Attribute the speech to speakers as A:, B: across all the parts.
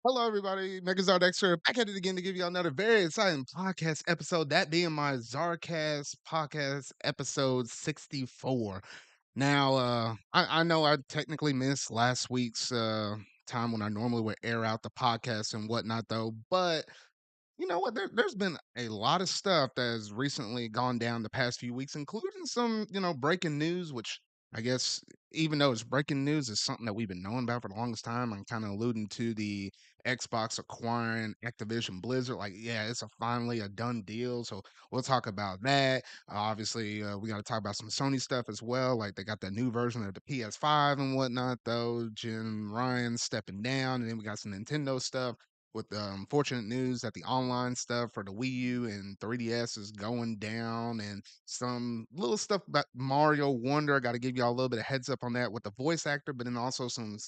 A: Hello, everybody. Megazard here, back at it again to give you another very exciting podcast episode. That being my ZardCast podcast episode 64. Now, I know I technically missed last week's time when I normally would air out the podcast and whatnot, though. But you know what? There's been a lot of stuff that has recently gone down the past few weeks, including some, breaking news, which I guess, even though it's breaking news, is something that we've been knowing about for the longest time. I'm kind of alluding to the Xbox acquiring Activision Blizzard. Like, yeah, it's finally a done deal. So we'll talk about that. Obviously, we got to talk about some Sony stuff as well. Like, they got that new version of the PS5 and whatnot, though. Jim Ryan stepping down. And then we got some Nintendo stuff with the unfortunate news that the online stuff for the Wii U and 3DS is going down, and some little stuff about Mario Wonder. I got to give y'all a little bit of heads up on that with the voice actor, but then also some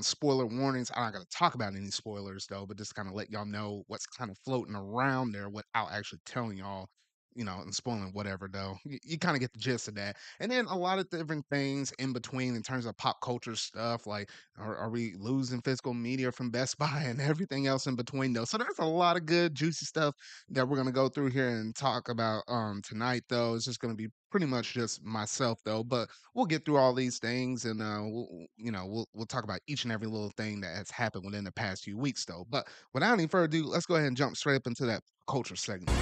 A: spoiler warnings. I'm not going to talk about any spoilers though, but just kind of let y'all know what's kind of floating around there without actually telling y'all. And spoiling whatever though. You kind of get the gist of that. And then a lot of different things in between in terms of pop culture stuff, like are we losing physical media from Best Buy and everything else in between though? So there's a lot of good juicy stuff that we're gonna go through here and talk about tonight though. It's just gonna be pretty much just myself though, but we'll get through all these things and we'll talk about each and every little thing that has happened within the past few weeks though. But without any further ado, let's go ahead and jump straight up into that culture segment.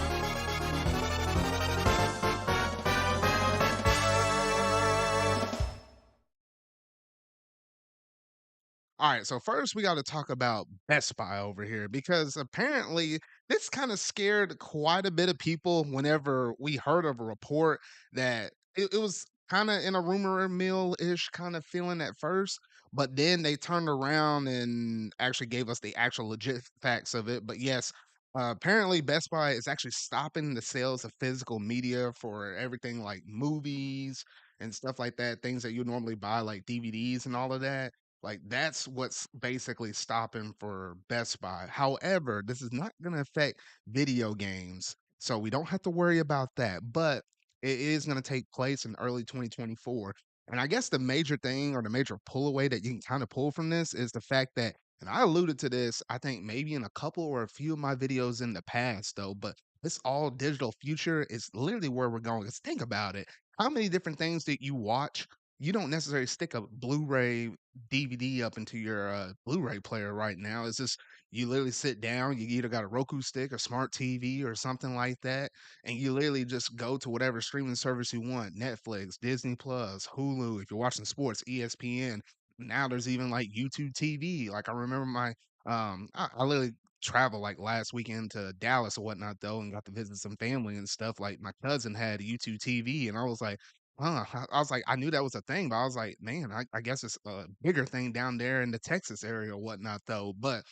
A: All right, so first we got to talk about Best Buy over here because apparently this kind of scared quite a bit of people whenever we heard of a report that it was kind of in a rumor mill ish kind of feeling at first, but then they turned around and actually gave us the actual legit facts of it. But yes, apparently Best Buy is actually stopping the sales of physical media for everything like movies and stuff like that, things that you normally buy like DVDs and all of that, like that's what's basically stopping for Best Buy. However, this is not going to affect video games, so we don't have to worry about that. But it is going to take place in early 2024. And I guess the major thing or the major pull away that you can kind of pull from this is the fact that, and I alluded to this, I think maybe in a couple or a few of my videos in the past, though, but this all digital future is literally where we're going. Because think about it. How many different things that you watch, you don't necessarily stick a Blu-ray DVD up into your Blu-ray player right now. It's just you literally sit down, you either got a Roku stick, a smart TV, or something like that, and you literally just go to whatever streaming service you want: Netflix, Disney Plus, Hulu. If you're watching sports, ESPN. Now there's even like YouTube TV. Like I remember I literally traveled like last weekend to Dallas or whatnot though, and got to visit some family and stuff. Like my cousin had a YouTube TV, and I was like, huh, I was like, I knew that was a thing, but I was like, man, I guess it's a bigger thing down there in the Texas area or whatnot, though. But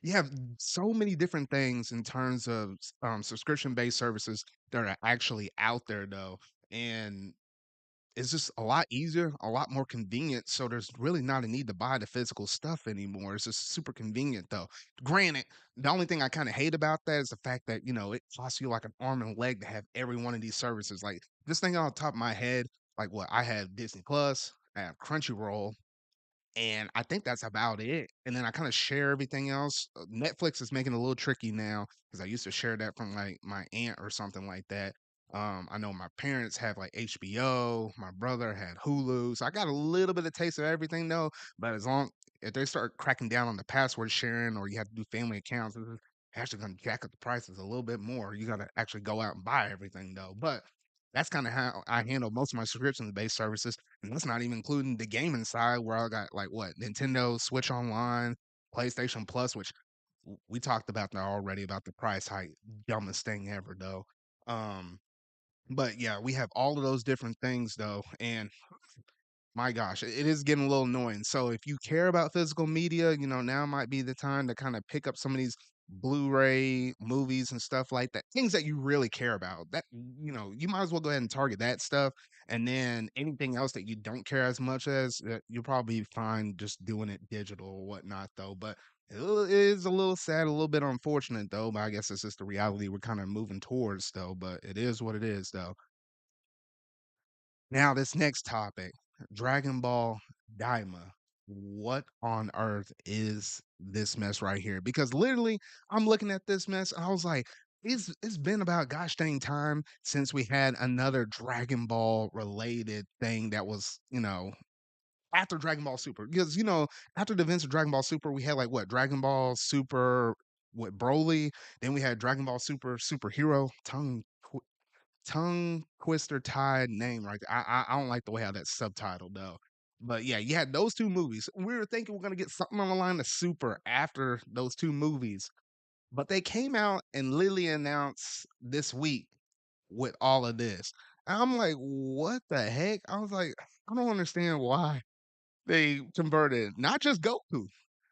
A: you have so many different things in terms of subscription-based services that are actually out there, though, and it's just a lot easier, a lot more convenient. So there's really not a need to buy the physical stuff anymore. It's just super convenient, though. Granted, the only thing I kind of hate about that is the fact that it costs you like an arm and a leg to have every one of these services. Like this thing on top of my head, like what I have Disney Plus, I have Crunchyroll, and I think that's about it, and then I kinda share everything else. Netflix is making it a little tricky now because I used to share that from, like, my aunt or something like that. I know my parents have, like, HBO, my brother had Hulu, so I got a little bit of taste of everything, though, but if they start cracking down on the password sharing or you have to do family accounts, this is actually gonna jack up the prices a little bit more. You gotta actually go out and buy everything, though, but that's kinda how I handle most of my subscription-based services. And that's not even including the gaming side where I got like what Nintendo Switch Online, PlayStation Plus, which we talked about that already about the price hike, dumbest thing ever though. Um, but yeah, we have all of those different things though, and my gosh, it is getting a little annoying. So if you care about physical media, now might be the time to kind of pick up some of these Blu-ray movies and stuff like that. Things that you really care about. That you might as well go ahead and target that stuff. And then anything else that you don't care as much as, you'll probably find just doing it digital or whatnot, though. But it is a little sad, a little bit unfortunate, though. But I guess it's just the reality we're kind of moving towards, though. But it is what it is, though. Now, this next topic, Dragon Ball Daima. What on earth is this mess right here because literally I'm looking at this mess and I was like, it's been about gosh dang time since we had another Dragon Ball related thing that was, after Dragon Ball Super. Because, after the events of Dragon Ball Super, we had like what, Dragon Ball Super with Broly, then we had Dragon Ball Super Superhero, tongue twister tied name right there. I don't like the way how that's subtitled though. But yeah, you had those two movies. We were thinking we're gonna get something on the line of Super after those two movies, but they came out and literally announced this week with all of this. And I'm like, what the heck? I was like, I don't understand why they converted not just Goku,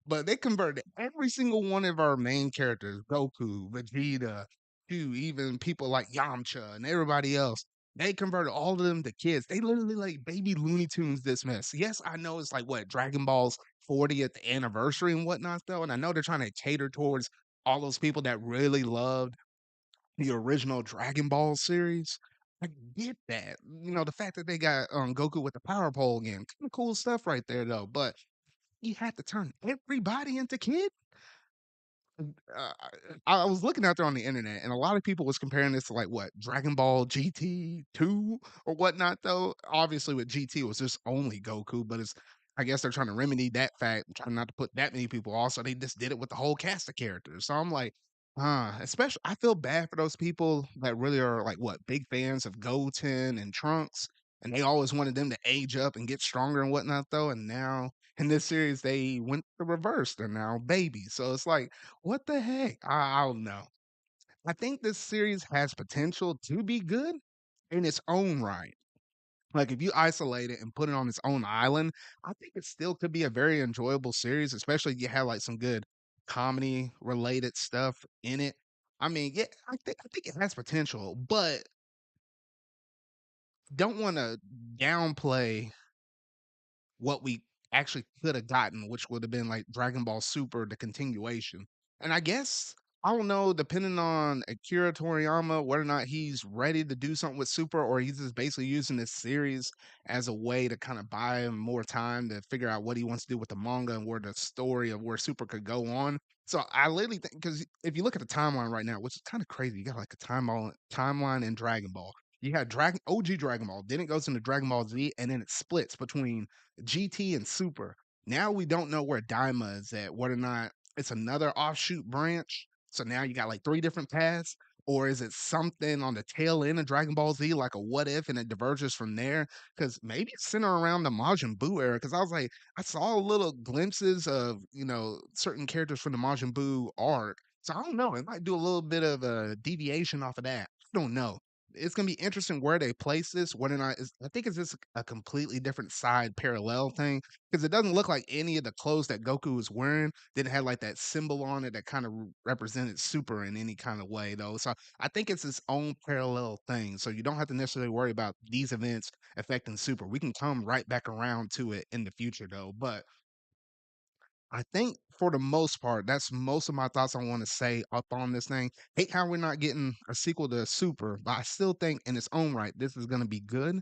A: but they converted every single one of our main characters, Goku, Vegeta, to even people like Yamcha and everybody else. They converted all of them to kids. They literally like baby Looney Tunes this mess. Yes, I know it's like what Dragon Ball's 40th anniversary and whatnot, though. And I know they're trying to cater towards all those people that really loved the original Dragon Ball series. I get that. The fact that they got Goku with the power pole again. Kind of cool stuff right there though. But you had to turn everybody into kids. I was looking out there on the internet, and a lot of people was comparing this to like what Dragon Ball GT 2 or whatnot. Though obviously with GT it was just only Goku, but it's I guess they're trying to remedy that fact, trying not to put that many people off. So they just did it with the whole cast of characters. So I'm like, especially I feel bad for those people that really are like what big fans of Goten and Trunks, and they always wanted them to age up and get stronger and whatnot. Though, and now in this series they went the reverse. They're now babies. So it's like what the heck? I don't know. I think this series has potential to be good in its own right. Like if you isolate it and put it on its own island, I think it still could be a very enjoyable series, especially if you have like some good comedy related stuff in it. I mean, yeah, I think it has potential, but don't want to downplay what we actually could have gotten, which would have been like Dragon Ball Super, the continuation. And I guess I don't know, depending on Akira Toriyama, whether or not he's ready to do something with Super, or he's just basically using this series as a way to kind of buy him more time to figure out what he wants to do with the manga and where the story of where Super could go on. So I literally think because if you look at the timeline right now, which is kind of crazy, you got like a timeline in Dragon Ball. You had Dragon OG Dragon Ball, then it goes into Dragon Ball Z, and then it splits between GT and Super. Now we don't know where Daima is at, whether or not it's another offshoot branch. So now you got like three different paths, or is it something on the tail end of Dragon Ball Z, like a what if, and it diverges from there? Because maybe it's centered around the Majin Buu era. Because I was like, I saw little glimpses of certain characters from the Majin Buu arc. So I don't know. It might do a little bit of a deviation off of that. I don't know. It's gonna be interesting where they place this. Whether or not I think it's just a completely different side parallel thing because it doesn't look like any of the clothes that Goku was wearing didn't have like that symbol on it that kind of represented Super in any kind of way though. So I think it's its own parallel thing. So you don't have to necessarily worry about these events affecting Super. We can come right back around to it in the future though. But I think for the most part, that's most of my thoughts I want to say up on this thing. Hate how we're not getting a sequel to Super, but I still think in its own right, this is going to be good.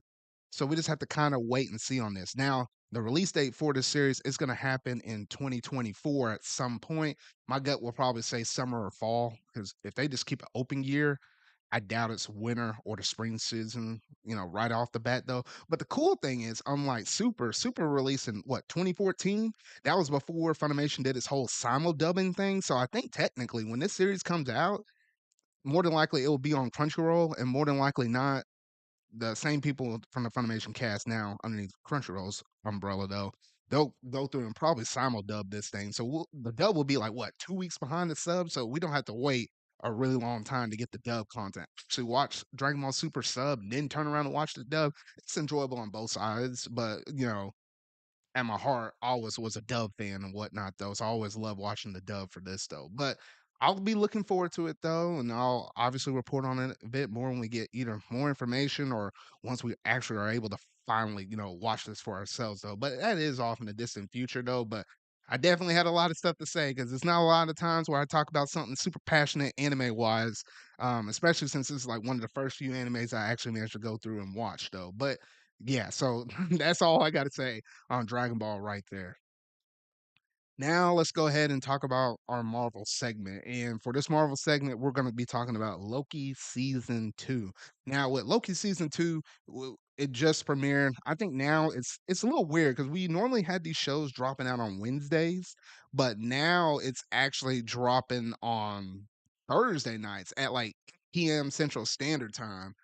A: So we just have to kind of wait and see on this. Now, the release date for this series is going to happen in 2024 at some point. My gut will probably say summer or fall because if they just keep an open year, I doubt it's winter or the spring season, right off the bat though. But the cool thing is, unlike Super released in what 2014, that was before Funimation did its whole simul dubbing thing. So I think technically, when this series comes out, more than likely it will be on Crunchyroll, and more than likely not the same people from the Funimation cast now underneath Crunchyroll's umbrella though. They'll go through and probably simul dub this thing. So the dub will be like what 2 weeks behind the sub, so we don't have to wait a really long time to get the dub content. To watch Dragon Ball Super sub, and then turn around and watch the dub, it's enjoyable on both sides. But at my heart always was a dub fan and whatnot though. So I always love watching the dub for this though. But I'll be looking forward to it though, and I'll obviously report on it a bit more when we get either more information or once we actually are able to finally, watch this for ourselves though. But that is off in the distant future though. But I definitely had a lot of stuff to say because it's not a lot of times where I talk about something super passionate anime wise, especially since this is like one of the first few animes I actually managed to go through and watch though. But yeah, so that's all I got to say on Dragon Ball right there. Now let's go ahead and talk about our Marvel segment. And for this Marvel segment, we're going to be talking about Loki season 2. Now with Loki season 2, it just premiered. I think now it's a little weird cuz we normally had these shows dropping out on Wednesdays, but now it's actually dropping on Thursday nights at like PM Central Standard Time.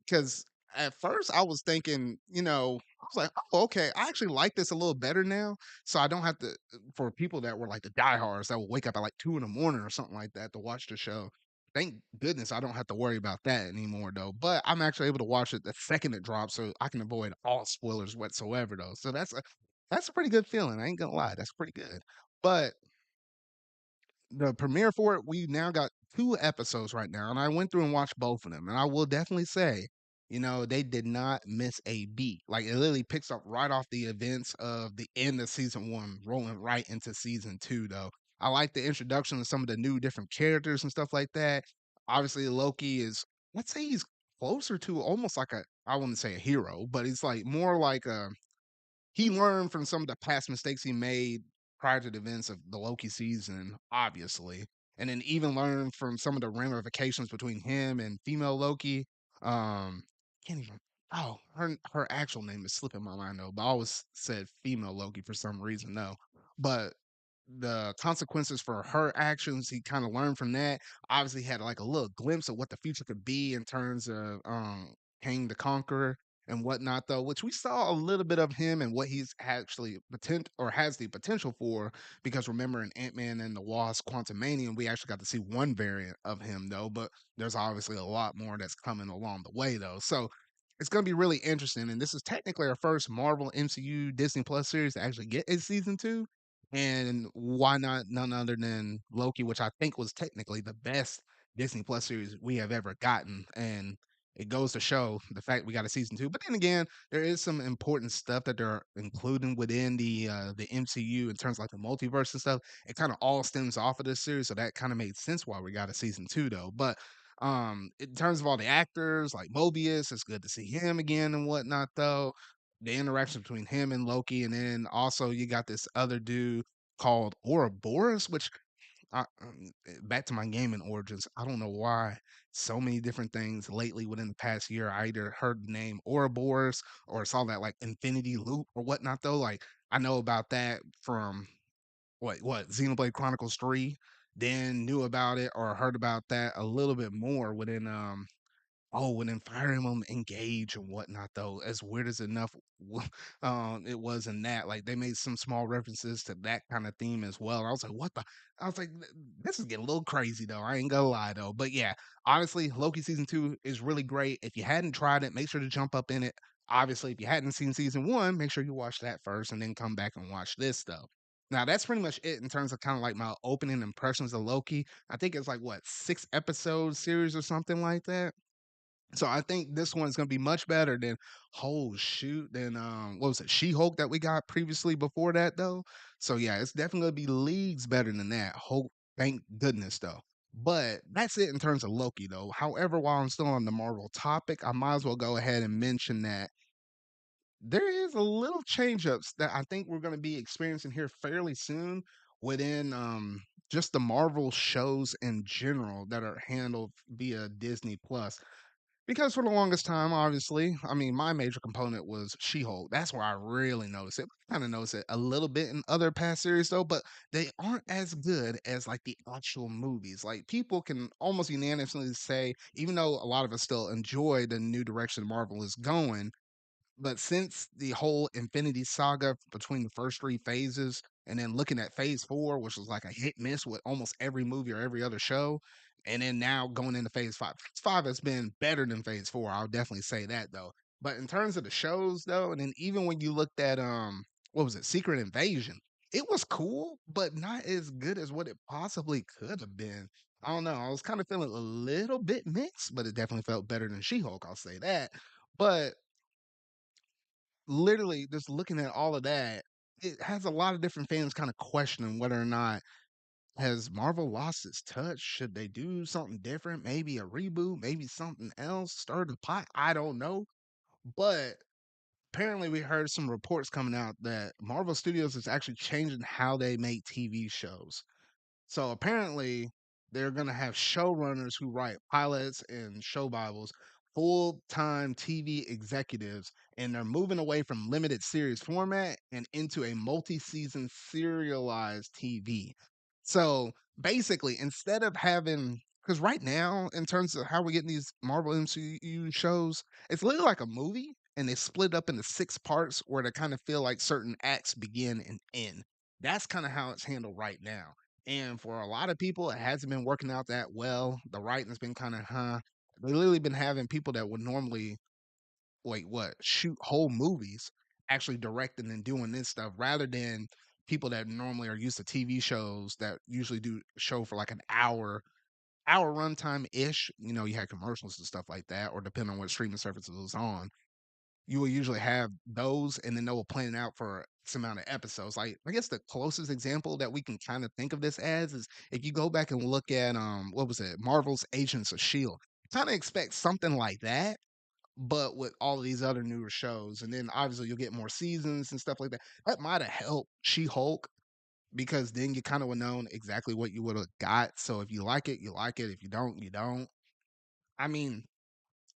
A: Because at first I was thinking, I was like, oh, okay, I actually like this a little better now. So I don't have to, for people that were like the diehards that will wake up at like 2 in the morning or something like that to watch the show. Thank goodness I don't have to worry about that anymore, though. But I'm actually able to watch it the second it drops, so I can avoid all spoilers whatsoever, though. So that's a pretty good feeling. I ain't gonna lie, that's pretty good. But the premiere for it, we now got 2 episodes right now, and I went through and watched both of them, and I will definitely say, they did not miss a beat. Like, it literally picks up right off the events of the end of season 1, rolling right into season 2, though. I like the introduction of some of the new different characters and stuff like that. Obviously, Loki is, let's say he's closer to almost like I wouldn't say a hero, but he's like more like a he learned from some of the past mistakes he made prior to the events of the Loki season, obviously, and then even learned from some of the ramifications between him and female Loki. Can't even. Oh, her actual name is slipping my mind though. But I always said female Loki for some reason though. But the consequences for her actions, he kind of learned from that. Obviously, had like a little glimpse of what the future could be in terms of Kang the Conqueror and whatnot, though, which we saw a little bit of him and what he's actually potent or has the potential for. Because remember, in Ant Man and the Wasp: Quantumania, we actually got to see one variant of him, though, but there's obviously a lot more that's coming along the way, though. So it's going to be really interesting. And this is technically our first Marvel MCU Disney Plus series to actually get a season 2. And why not none other than Loki, which I think was technically the best Disney Plus series we have ever gotten. And it goes to show the fact we got a season 2. But then again, there is some important stuff that they're including within the MCU in terms of like the multiverse and stuff. It kind of all stems off of this series, so that kind of made sense why we got a season 2 though. But in terms of all the actors, like Mobius, it's good to see him again and whatnot though. The interaction between him and Loki, and then also you got this other dude called Ouroboros, which back to my gaming origins. I don't know why so many different things lately within the past year. I either heard the name Ouroboros or saw that like Infinity Loop or whatnot. Though, like I know about that from what Xenoblade Chronicles 3. Then knew about it or heard about that a little bit more within when Fire Emblem Engage and whatnot, though, as weird as enough it was in that, like they made some small references to that kind of theme as well. I was like, what the? I was like, this is getting a little crazy though. I ain't gonna lie though, but yeah, honestly, Loki season 2 is really great. If you hadn't tried it, make sure to jump up in it. Obviously, if you hadn't seen season 1, make sure you watch that first and then come back and watch this though. Now that's pretty much it in terms of kind of like my opening impressions of Loki. I think it's like what 6 episode series or something like that. So I think this one's gonna be much better than than what was it, She-Hulk that we got previously before that though. So yeah, it's definitely gonna be leagues better than that. Hope thank goodness though. But that's it in terms of Loki though. However, while I'm still on the Marvel topic, I might as well go ahead and mention that there is a little change ups that I think we're gonna be experiencing here fairly soon within just the Marvel shows in general that are handled via Disney Plus. Because for the longest time, obviously, I mean, my major component was She-Hulk. That's where I really noticed it. Kind of noticed it a little bit in other past series though, but they aren't as good as like the actual movies. Like people can almost unanimously say, even though a lot of us still enjoy the new direction Marvel is going, but since the whole Infinity Saga between the first 3 phases, and then looking at phase 4, which was like a hit miss with almost every movie or every other show, and then now going into phase 5. Phase 5 has been better than phase 4. I'll definitely say that though. But in terms of the shows though, and then even when you looked at what was it, Secret Invasion, it was cool, but not as good as what it possibly could have been. I don't know. I was kind of feeling a little bit mixed, but it definitely felt better than She-Hulk, I'll say that. But literally just looking at all of that, it has a lot of different fans kind of questioning whether or not has Marvel lost its touch? Should they do something different? Maybe a reboot, maybe something else, stir the pot. I don't know. But apparently we heard some reports coming out that Marvel Studios is actually changing how they make TV shows. So apparently, they're gonna have showrunners who write pilots and show bibles, full-time TV executives, and they're moving away from limited series format and into a multi-season serialized TV. So basically, instead of having, because right now, in terms of how we're getting these Marvel MCU shows, it's literally like a movie, and they split up into 6 parts where they kind of feel like certain acts begin and end. That's kind of how it's handled right now. And for a lot of people, it hasn't been working out that well. The writing's been kind of, huh. They literally been having people that would normally, like, what, shoot whole movies, actually directing and doing this stuff rather than people that normally are used to TV shows that usually do show for like an hour runtime ish. You know, you had commercials and stuff like that, or depending on what streaming service it was on, you will usually have those, and then they will plan it out for X amount of episodes. Like, I guess the closest example that we can kind of think of this as is if you go back and look at what was it, Marvel's Agents of Shield. Kind of expect something like that, but with all of these other newer shows, and then obviously you'll get more seasons and stuff like that. That might have helped She-Hulk because then you kind of would known exactly what you would have got. So if you like it, you like it. If you don't, you don't. I mean,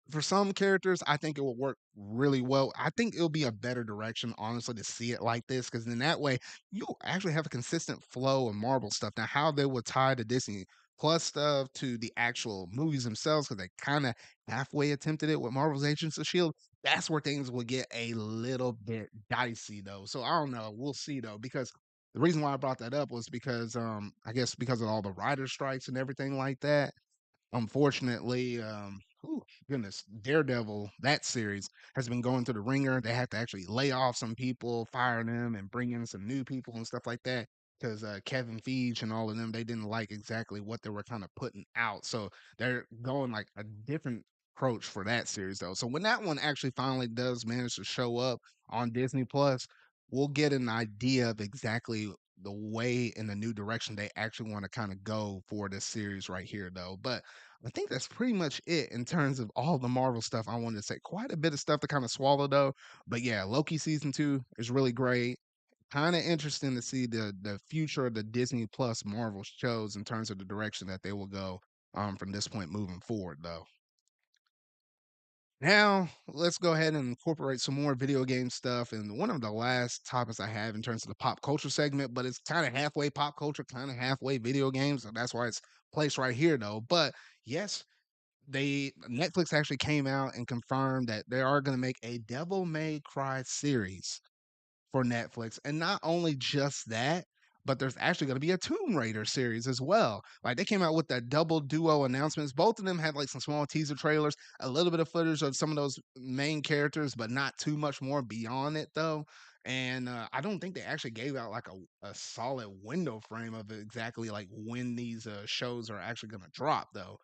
A: for some characters, I think it will work really well. I think it'll be a better direction, honestly, to see it like this, because in that way, you'll actually have a consistent flow of Marvel stuff. Now, how they will tie the Disney Plus stuff to the actual movies themselves, because they kind of halfway attempted it with Marvel's Agents of Shield. That's where things will get a little bit dicey, though. So I don't know. We'll see, though, because the reason why I brought that up was because I guess because of all the writer strikes and everything like that. Unfortunately, ooh, goodness, Daredevil, that series has been going through the ringer. They had to actually lay off some people, fire them, and bring in some new people and stuff like that. Because Kevin Feige and all of them, they didn't like exactly what they were kind of putting out. So they're going like a different approach for that series, though. So when that one actually finally does manage to show up on Disney Plus, we'll get an idea of exactly the way and the new direction they actually want to kind of go for this series right here, though. But I think that's pretty much it in terms of all the Marvel stuff I wanted to say. Quite a bit of stuff to kind of swallow though. But yeah, Loki season 2 is really great. Kind of interesting to see the future of the Disney Plus Marvel shows in terms of the direction that they will go from this point moving forward though. Now, let's go ahead and incorporate some more video game stuff. And one of the last topics I have in terms of the pop culture segment, but it's kind of halfway pop culture, kind of halfway video games. So that's why it's placed right here, though. But yes, they Netflix actually came out and confirmed that they are going to make a Devil May Cry series for Netflix. And not only just that, but there's actually going to be a Tomb Raider series as well. Like they came out with that double duo announcements. Both of them had like some small teaser trailers, a little bit of footage of some of those main characters, but not too much more beyond it though. And I don't think they actually gave out like a solid window frame of exactly like when these shows are actually going to drop though.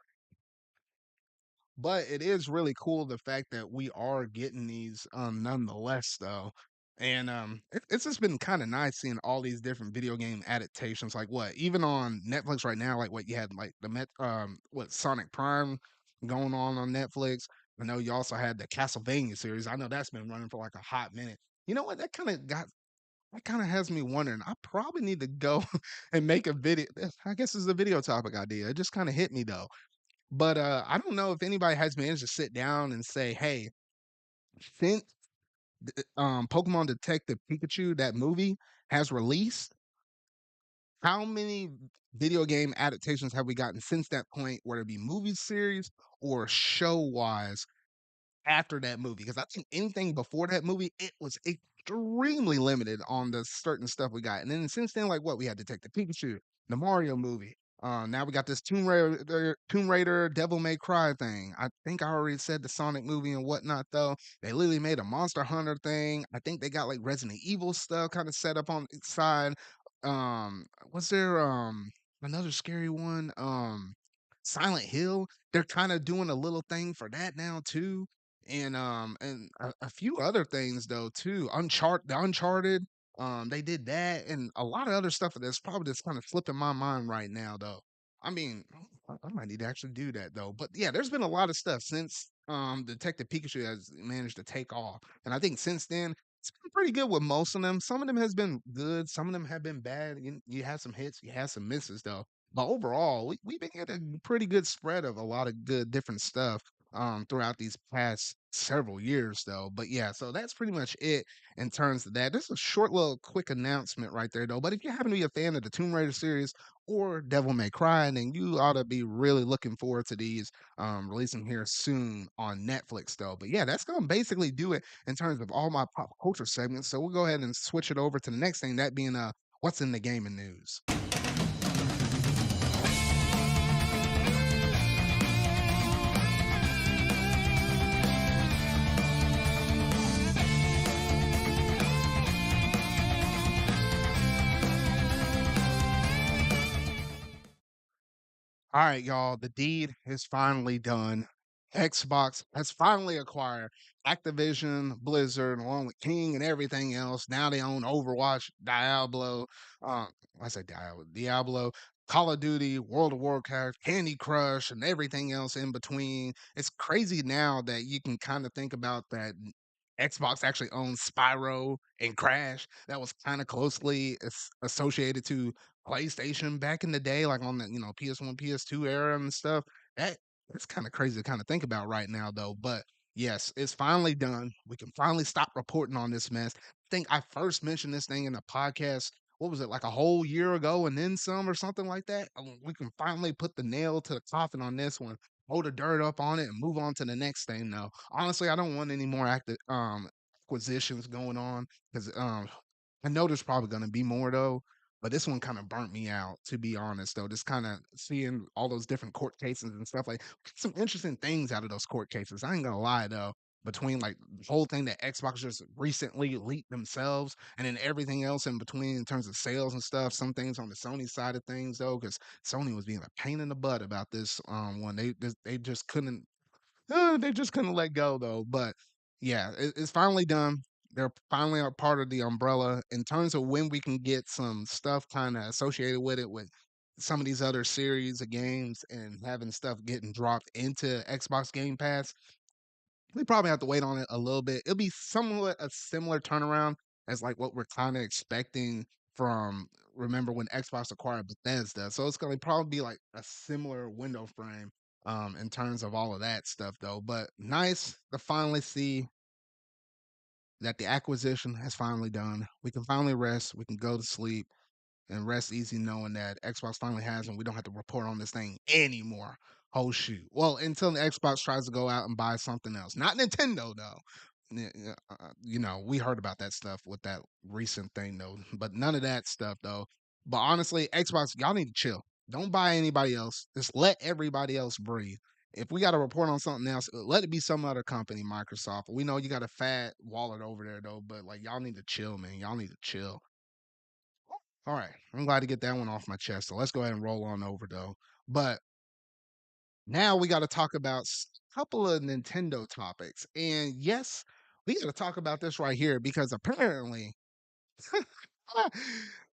A: But it is really cool the fact that we are getting these nonetheless though. And it's just been kind of nice seeing all these different video game adaptations. Like what, even on Netflix right now, like what you had like what Sonic Prime going on Netflix. I know you also had the Castlevania series. I know that's been running for like a hot minute. You know what? That kind of has me wondering. I probably need to go and make a video. I guess it's a video topic idea. It just kind of hit me though, but, I don't know if anybody has managed to sit down and say, "Hey, since Pokemon Detective Pikachu, that movie, has released, how many video game adaptations have we gotten since that point, whether it be movie series or show-wise after that movie? Because I think anything before that movie, it was extremely limited on the certain stuff we got. And then since then, like what we had Detective Pikachu, the Mario movie. Now we got this Tomb Raider, Devil May Cry thing. I think I already said the Sonic movie and whatnot though. They literally made a Monster Hunter thing. I think they got like Resident Evil stuff kind of set up on its side. Was there another scary one? Silent Hill. They're kind of doing a little thing for that now too, and a few other things though too. Uncharted, they did that, and a lot of other stuff that's probably just kind of slipping my mind right now though. I mean, I might need to actually do that though. But yeah, there's been a lot of stuff since Detective Pikachu has managed to take off. And I think since then, it's been pretty good with most of them. Some of them has been good, some of them have been bad. You have some hits, you have some misses though. But overall, we've been getting a pretty good spread of a lot of good different stuff throughout these past several years though. But yeah, so that's pretty much it in terms of that. This is a short little quick announcement right there though. But if you happen to be a fan of the Tomb Raider series or Devil May Cry, then you ought to be really looking forward to these releasing here soon on Netflix though. But yeah, that's gonna basically do it in terms of all my pop culture segments. So we'll go ahead and switch it over to the next thing, that being what's in the gaming news. All right, y'all. The deed is finally done. Xbox has finally acquired Activision, Blizzard, along with King and everything else. Now they own Overwatch, Diablo. I say Diablo, Call of Duty, World of Warcraft, Candy Crush, and everything else in between. It's crazy now that you can kind of think about that. Xbox actually owns Spyro and Crash. That was kind of closely associated to PlayStation back in the day, like on the PS1, PS2 era and stuff. That that's kind of crazy to kind of think about right now, though. But yes, it's finally done. We can finally stop reporting on this mess. I think I first mentioned this thing in the podcast. What was it, like a whole year ago, and then some, or something like that? We can finally put the nail to the coffin on this one, hold the dirt up on it, and move on to the next thing. Now, honestly, I don't want any more active acquisitions going on because I know there's probably going to be more though, but this one kind of burnt me out, to be honest, though. Just kind of seeing all those different court cases and stuff, like some interesting things out of those court cases. I ain't gonna lie though. Between like the whole thing that Xbox just recently leaked themselves, and then everything else in between in terms of sales and stuff. Some things on the Sony side of things though, because Sony was being a pain in the butt about this one. They just couldn't let go though. But yeah, it's finally done. They're finally a part of the umbrella. In terms of when we can get some stuff kind of associated with it, with some of these other series of games and having stuff getting dropped into Xbox Game Pass, we probably have to wait on it a little bit. It'll be somewhat a similar turnaround as like what we're kind of expecting from, remember when Xbox acquired Bethesda. So it's gonna probably be like a similar window frame in terms of all of that stuff though. But nice to finally see that the acquisition has finally done. We can finally rest, we can go to sleep and rest easy knowing that Xbox finally has and we don't have to report on this thing anymore. Oh shoot. Well, until the Xbox tries to go out and buy something else. Not Nintendo though. We heard about that stuff with that recent thing though, but none of that stuff though. But honestly, Xbox, y'all need to chill. Don't buy anybody else. Just let everybody else breathe. If we got to report on something else, let it be some other company, Microsoft. We know you got a fat wallet over there though, but like y'all need to chill, man. Y'all need to chill. All right, I'm glad to get that one off my chest. So let's go ahead and roll on over though. But now we got to talk about a couple of Nintendo topics. And yes, we got to talk about this right here because apparently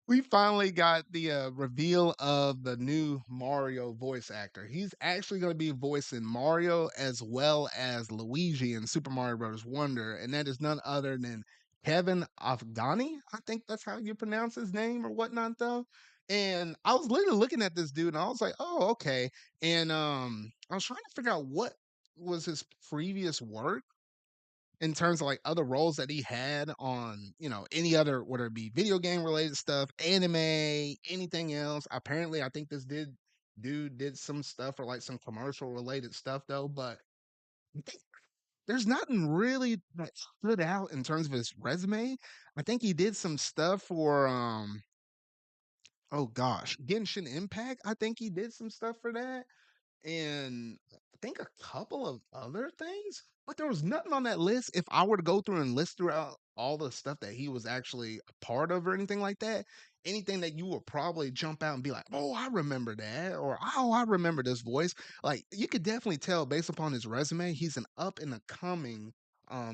A: we finally got the reveal of the new Mario voice actor. He's actually going to be voicing Mario as well as Luigi in Super Mario Bros. Wonder, and that is none other than Kevin Afghani. I think that's how you pronounce his name or whatnot, though. And I was literally looking at this dude, and I was like, "Oh, okay." And I was trying to figure out what was his previous work in terms of like other roles that he had on, any other, whether it be video game related stuff, anime, anything else. Apparently, I think this dude did some stuff for like some commercial related stuff though, but I think there's nothing really that stood out in terms of his resume. I think he did some stuff for oh gosh, Genshin Impact. I think he did some stuff for that and I think a couple of other things, but there was nothing on that list. If I were to go through and list throughout all the stuff that he was actually a part of or anything like that, anything that you would probably jump out and be like, "Oh, I remember that," or "Oh, I remember this voice." Like you could definitely tell based upon his resume, he's an up and a coming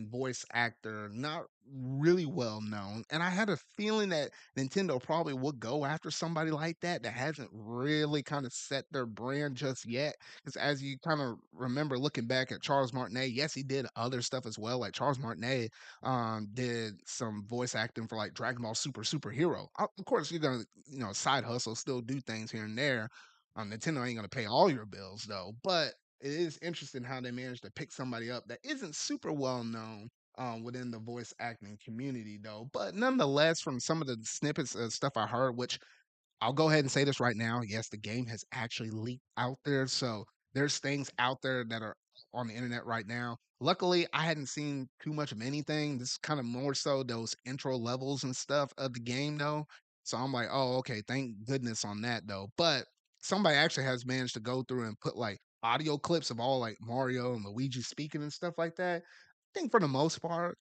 A: voice actor, not really well known. And I had a feeling that Nintendo probably would go after somebody like that that hasn't really kind of set their brand just yet. Because as you kind of remember looking back at Charles Martinet, yes, he did other stuff as well. Like Charles Martinet did some voice acting for like Dragon Ball Superhero. Of course, you're gonna, side hustle, still do things here and there. Nintendo ain't gonna pay all your bills though, but it is interesting how they managed to pick somebody up that isn't super well known within the voice acting community though. But nonetheless, from some of the snippets of stuff I heard, which I'll go ahead and say this right now. Yes, the game has actually leaked out there. So there's things out there that are on the internet right now. Luckily, I hadn't seen too much of anything. This is kind of more so those intro levels and stuff of the game, though. So I'm like, oh, okay, thank goodness on that, though. But somebody actually has managed to go through and put like audio clips of all like Mario and Luigi speaking and stuff like that. I think for the most part,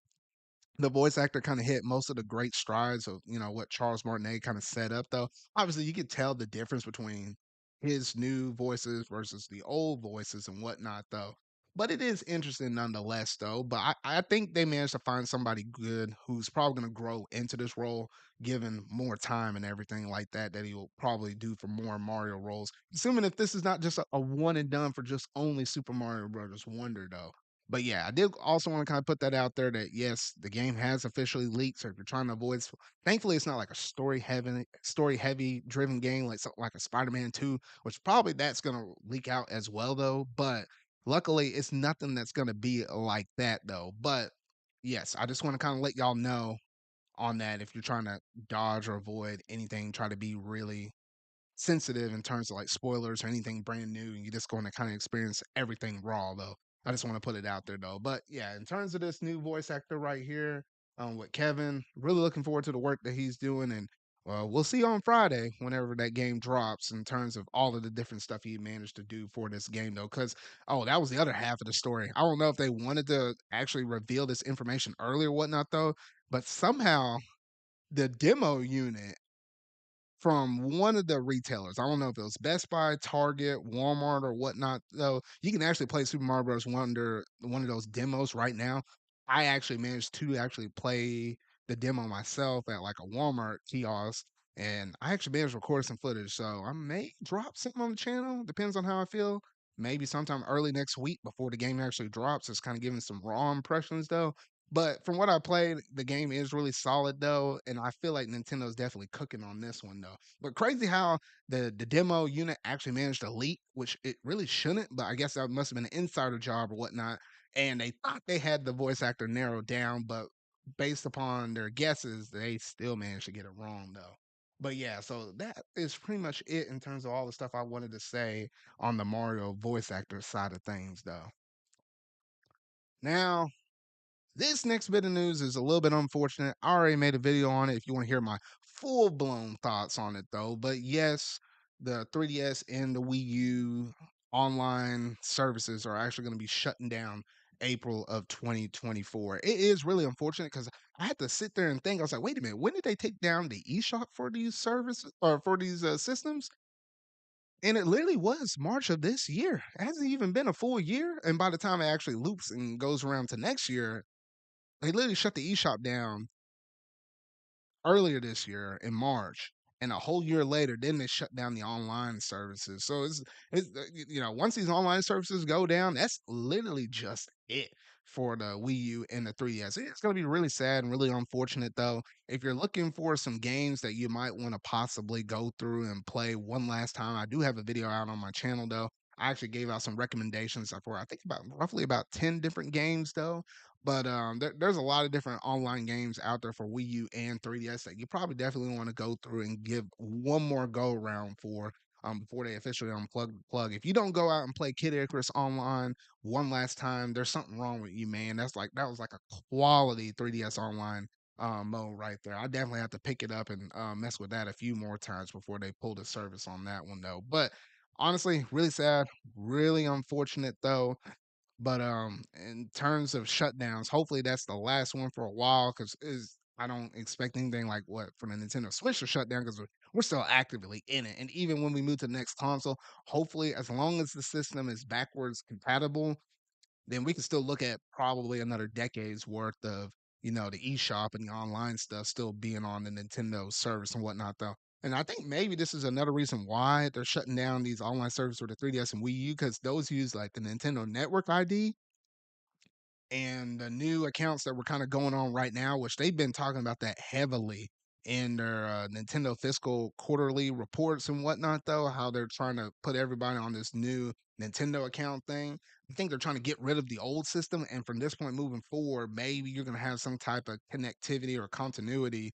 A: the voice actor kind of hit most of the great strides of what Charles Martinet kind of set up though. Obviously, you could tell the difference between his new voices versus the old voices and whatnot though. But it is interesting nonetheless though. But I think they managed to find somebody good who's probably going to grow into this role given more time and everything like that he will probably do for more Mario roles. Assuming if this is not just a one and done for just only Super Mario Brothers Wonder though. But yeah, I did also want to kind of put that out there that yes, the game has officially leaked. So if you're trying to avoid, thankfully it's not like a story heavy driven game like something like a Spider-Man 2, which probably that's gonna leak out as well though. But luckily, it's nothing that's gonna be like that though. But yes, I just want to kind of let y'all know on that if you're trying to dodge or avoid anything, try to be really sensitive in terms of like spoilers or anything brand new, and you're just going to kind of experience everything raw though. I just want to put it out there though. But yeah, in terms of this new voice actor right here, with Kevin, really looking forward to the work that he's doing, and we'll see on Friday whenever that game drops in terms of all of the different stuff he managed to do for this game though. Because that was the other half of the story. I don't know if they wanted to actually reveal this information earlier or whatnot though, but somehow the demo unit from one of the retailers. I don't know if it was Best Buy, Target, Walmart, or whatnot. Though you can actually play Super Mario Bros. Wonder one of those demos right now. I actually managed to actually play the demo myself at like a Walmart kiosk, and I actually managed to record some footage. So I may drop something on the channel. Depends on how I feel. Maybe sometime early next week before the game actually drops. It's kind of giving some raw impressions though. But from what I played, the game is really solid though, and I feel like Nintendo's definitely cooking on this one though. But crazy how the demo unit actually managed to leak, which it really shouldn't, but I guess that must have been an insider job or whatnot. And they thought they had the voice actor narrowed down, but based upon their guesses, they still managed to get it wrong though. But yeah, so that is pretty much it in terms of all the stuff I wanted to say on the Mario voice actor side of things though. Now, this next bit of news is a little bit unfortunate. I already made a video on it if you want to hear my full blown thoughts on it, though. But yes, the 3DS and the Wii U online services are actually going to be shutting down April of 2024. It is really unfortunate because I had to sit there and think. I was like, wait a minute, when did they take down the eShop for these services or for these systems? And it literally was March of this year. It hasn't even been a full year. And by the time it actually loops and goes around to next year, they literally shut the eShop down earlier this year in March, and a whole year later, then they shut down the online services. So once these online services go down, that's literally just it for the Wii U and the 3DS. It's going to be really sad and really unfortunate though. If you're looking for some games that you might want to possibly go through and play one last time, I do have a video out on my channel though. I actually gave out some recommendations for I think about roughly about 10 different games though. But there's a lot of different online games out there for Wii U and 3DS that you probably definitely want to go through and give one more go around for before they officially unplug the plug. If you don't go out and play Kid Icarus online one last time, there's something wrong with you, man. That was like a quality 3DS online mode right there. I definitely have to pick it up and mess with that a few more times before they pull the service on that one though. But honestly, really sad, really unfortunate though. But in terms of shutdowns, hopefully that's the last one for a while because is I don't expect anything like what for the Nintendo Switch to shut down because we're still actively in it. And even when we move to the next console, hopefully as long as the system is backwards compatible, then we can still look at probably another decade's worth of, the eShop and the online stuff still being on the Nintendo service and whatnot, though. And I think maybe this is another reason why they're shutting down these online services with the 3DS and Wii U, because those use like the Nintendo Network ID, and the new accounts that were kind of going on right now, which they've been talking about that heavily in their Nintendo fiscal quarterly reports and whatnot, though, how they're trying to put everybody on this new Nintendo account thing. I think they're trying to get rid of the old system. And from this point moving forward, maybe you're going to have some type of connectivity or continuity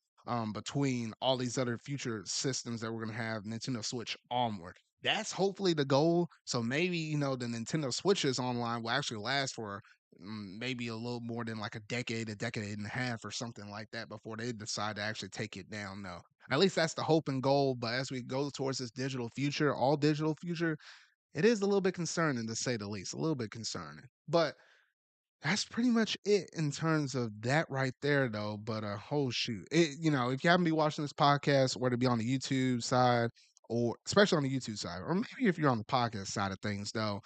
A: between all these other future systems that we're going to have Nintendo Switch onward. That's hopefully the goal. So maybe, the Nintendo Switches online will actually last for maybe a little more than like a decade and a half or something like that before they decide to actually take it down. No, at least that's the hope and goal. But as we go towards this digital future, all digital future, it is a little bit concerning to say the least, a little bit concerning. But that's pretty much it in terms of that right there, though. But oh shoot, if you haven't been watching this podcast, whether it be on the YouTube side or especially on the YouTube side, or maybe if you're on the podcast side of things, though,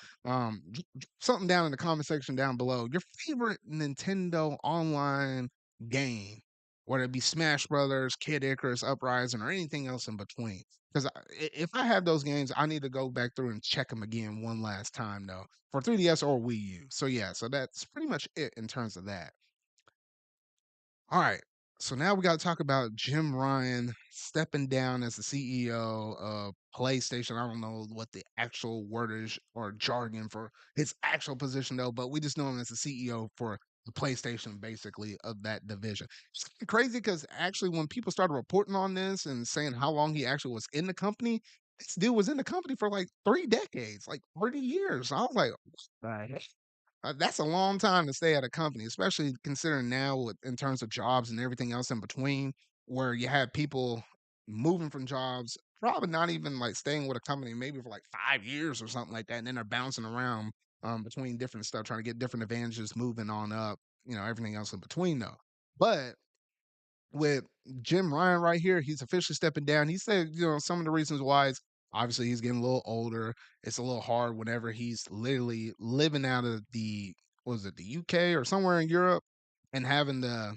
A: something down in the comment section down below, your favorite Nintendo online game, whether it be Smash Brothers, Kid Icarus, Uprising, or anything else in between. Because if I have those games, I need to go back through and check them again one last time, though, for 3DS or Wii U. So yeah, so that's pretty much it in terms of that. All right. So now we got to talk about Jim Ryan stepping down as the CEO of PlayStation. I don't know what the actual word is or jargon for his actual position, though, but we just know him as the CEO for the PlayStation, basically, of that division. It's kinda crazy because actually, when people started reporting on this and saying how long he actually was in the company, this dude was in the company for like 3 decades, like 30 years. I was like, what the heck? That's a long time to stay at a company, especially considering now in terms of jobs and everything else in between, where you have people moving from jobs, probably not even like staying with a company maybe for like 5 years or something like that, and then they're bouncing around between different stuff, trying to get different advantages, moving on up, everything else in between though. But with Jim Ryan right here, he's officially stepping down. He said, some of the reasons why is obviously he's getting a little older. It's a little hard whenever he's literally living out of what was it, the UK or somewhere in Europe, and having to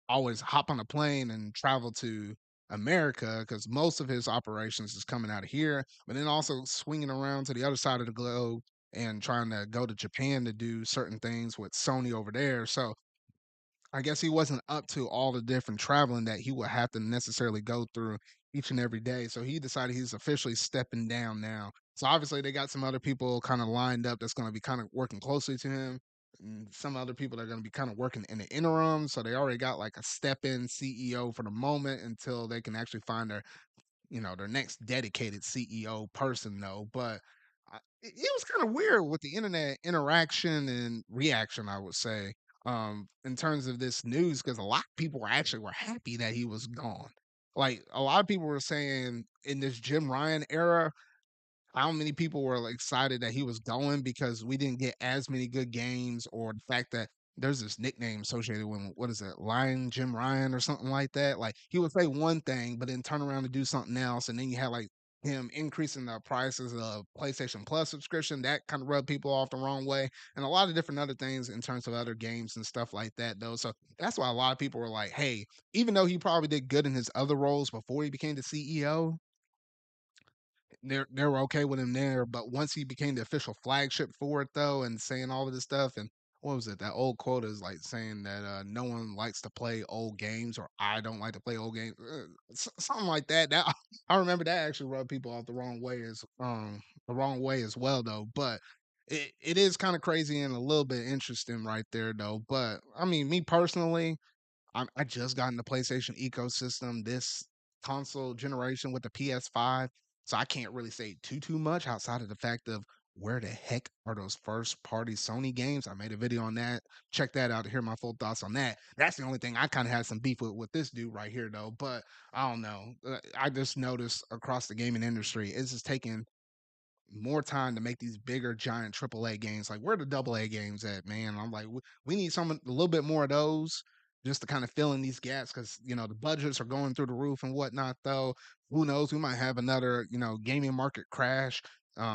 A: always hop on a plane and travel to America because most of his operations is coming out of here, but then also swinging around to the other side of the globe and trying to go to Japan to do certain things with Sony over there. So I guess he wasn't up to all the different traveling that he would have to necessarily go through each and every day. So he decided he's officially stepping down now. So obviously they got some other people kind of lined up that's going to be kind of working closely to him. And some other people that are going to be kind of working in the interim. So they already got like a step in CEO for the moment until they can actually find their next dedicated CEO person though. But it was kind of weird with the internet interaction and reaction, I would say, in terms of this news, because a lot of people were happy that he was gone. Like a lot of people were saying in this Jim Ryan era, how many people were like, excited that he was going because we didn't get as many good games, or the fact that there's this nickname associated with what is it, Lion Jim Ryan or something like that. Like he would say one thing, but then turn around and do something else, and then you had like him increasing the prices of PlayStation Plus subscription. That kind of rubbed people off the wrong way, and a lot of different other things in terms of other games and stuff like that, though. So that's why a lot of people were like, "Hey, even though he probably did good in his other roles before he became the CEO, they were okay with him there, but once he became the official flagship for it though, and saying all of this stuff, and what was it? That old quote is like saying that no one likes to play old games, or I don't like to play old games, something like that. That I remember that actually rubbed people off the wrong way as well though. But it is kind of crazy and a little bit interesting right there though. But I mean, me personally, I just got in the PlayStation ecosystem this console generation with the PS5, so I can't really say too much outside of the fact of where the heck are those first party Sony games? I made a video on that. Check that out to hear my full thoughts on that. That's the only thing I kind of had some beef with this dude right here though. But I don't know. I just noticed across the gaming industry, it's just taking more time to make these bigger giant AAA games. Like where the AA games at, man? I'm like, we need some a little bit more of those just to kind of fill in these gaps because the budgets are going through the roof and whatnot. Though, who knows? We might have another gaming market crash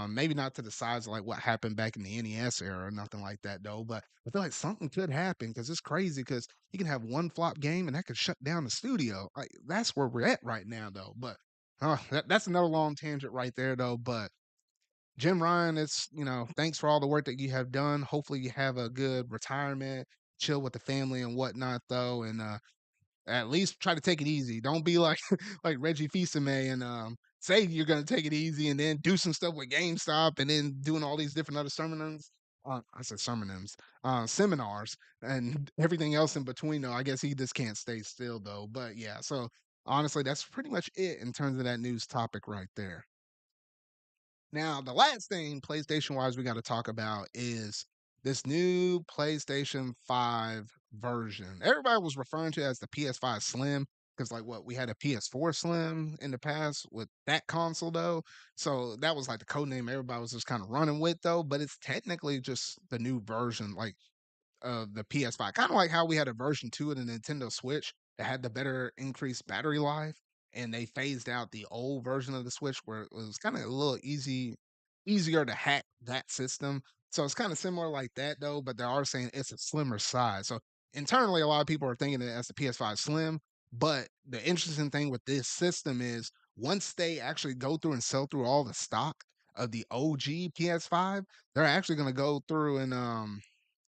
A: Maybe not to the size of like what happened back in the NES era or nothing like that though. But I feel like something could happen because it's crazy because you can have one flop game and that could shut down the studio. Like that's where we're at right now though. But that's another long tangent right there though. But Jim Ryan, it's thanks for all the work that you have done. Hopefully you have a good retirement, chill with the family and whatnot though, and at least try to take it easy. Don't be like like Reggie Fils-Aimé and say you're gonna take it easy and then do some stuff with GameStop and then doing all these different other sermons. I said sermons, seminars, and everything else in between. Though I guess he just can't stay still though. But yeah, so honestly, that's pretty much it in terms of that news topic right there. Now, the last thing PlayStation wise we got to talk about is this new PlayStation 5 version. Everybody was referring to it as the PS5 Slim because, like, what we had a PS4 Slim in the past with that console, though. So that was like the code name everybody was just kind of running with, though. But it's technically just the new version. Like, of the PS5. Kind of like how we had a version 2 of the Nintendo Switch that had the better increased battery life, and they phased out the old version of the Switch where it was kind of a little easier to hack that system. So it's kind of similar like that though, but they are saying it's a slimmer size. So internally, a lot of people are thinking it as the PS5 Slim. But the interesting thing with this system is once they actually go through and sell through all the stock of the OG PS5, they're actually going to go through and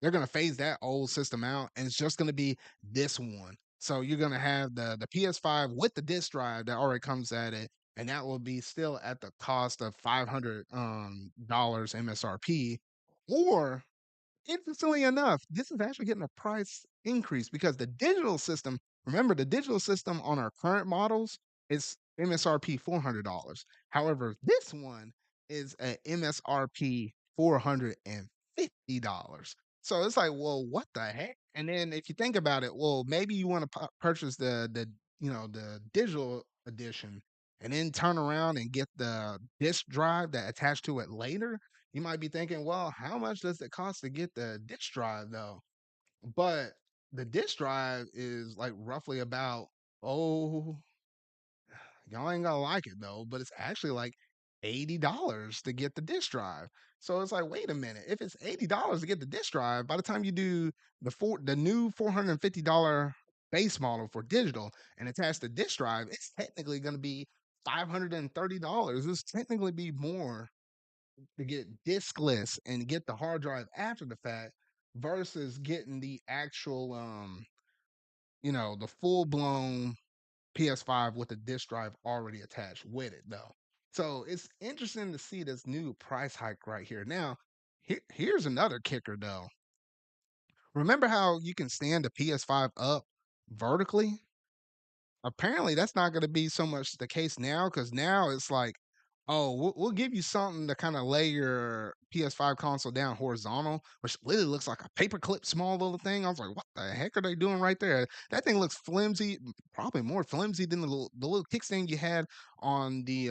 A: they're gonna phase that old system out, and it's just gonna be this one. So you're gonna have the PS5 with the disc drive that already comes at it, and that will be still at the cost of $500 MSRP, or interestingly enough, this is actually getting a price increase because the digital system, remember, the digital system on our current models is MSRP $400. However, this one is a MSRP $450. So it's like, well, what the heck? And then if you think about it, well, maybe you want to purchase the digital edition and then turn around and get the disk drive that attached to it later. You might be thinking, well, how much does it cost to get the disk drive though? But the disk drive is like roughly about, oh, y'all ain't gonna like it though, but it's actually like $80 to get the disk drive. So it's like, wait a minute, if it's $80 to get the disk drive, by the time you do the new $450 base model for digital and attach the disk drive, it's technically gonna be $530. It's technically be more to get diskless and get the hard drive after the fact versus getting the actual the full blown PS5 with the disk drive already attached with it though. So it's interesting to see this new price hike right here. Now, here's another kicker though. Remember how you can stand the PS5 up vertically? Apparently that's not going to be so much the case now because now it's like, oh, we'll give you something to kind of lay your PS5 console down horizontal, which literally looks like a paperclip small little thing. I was like, what the heck are they doing right there? That thing looks flimsy, probably more flimsy than the little kickstand you had on the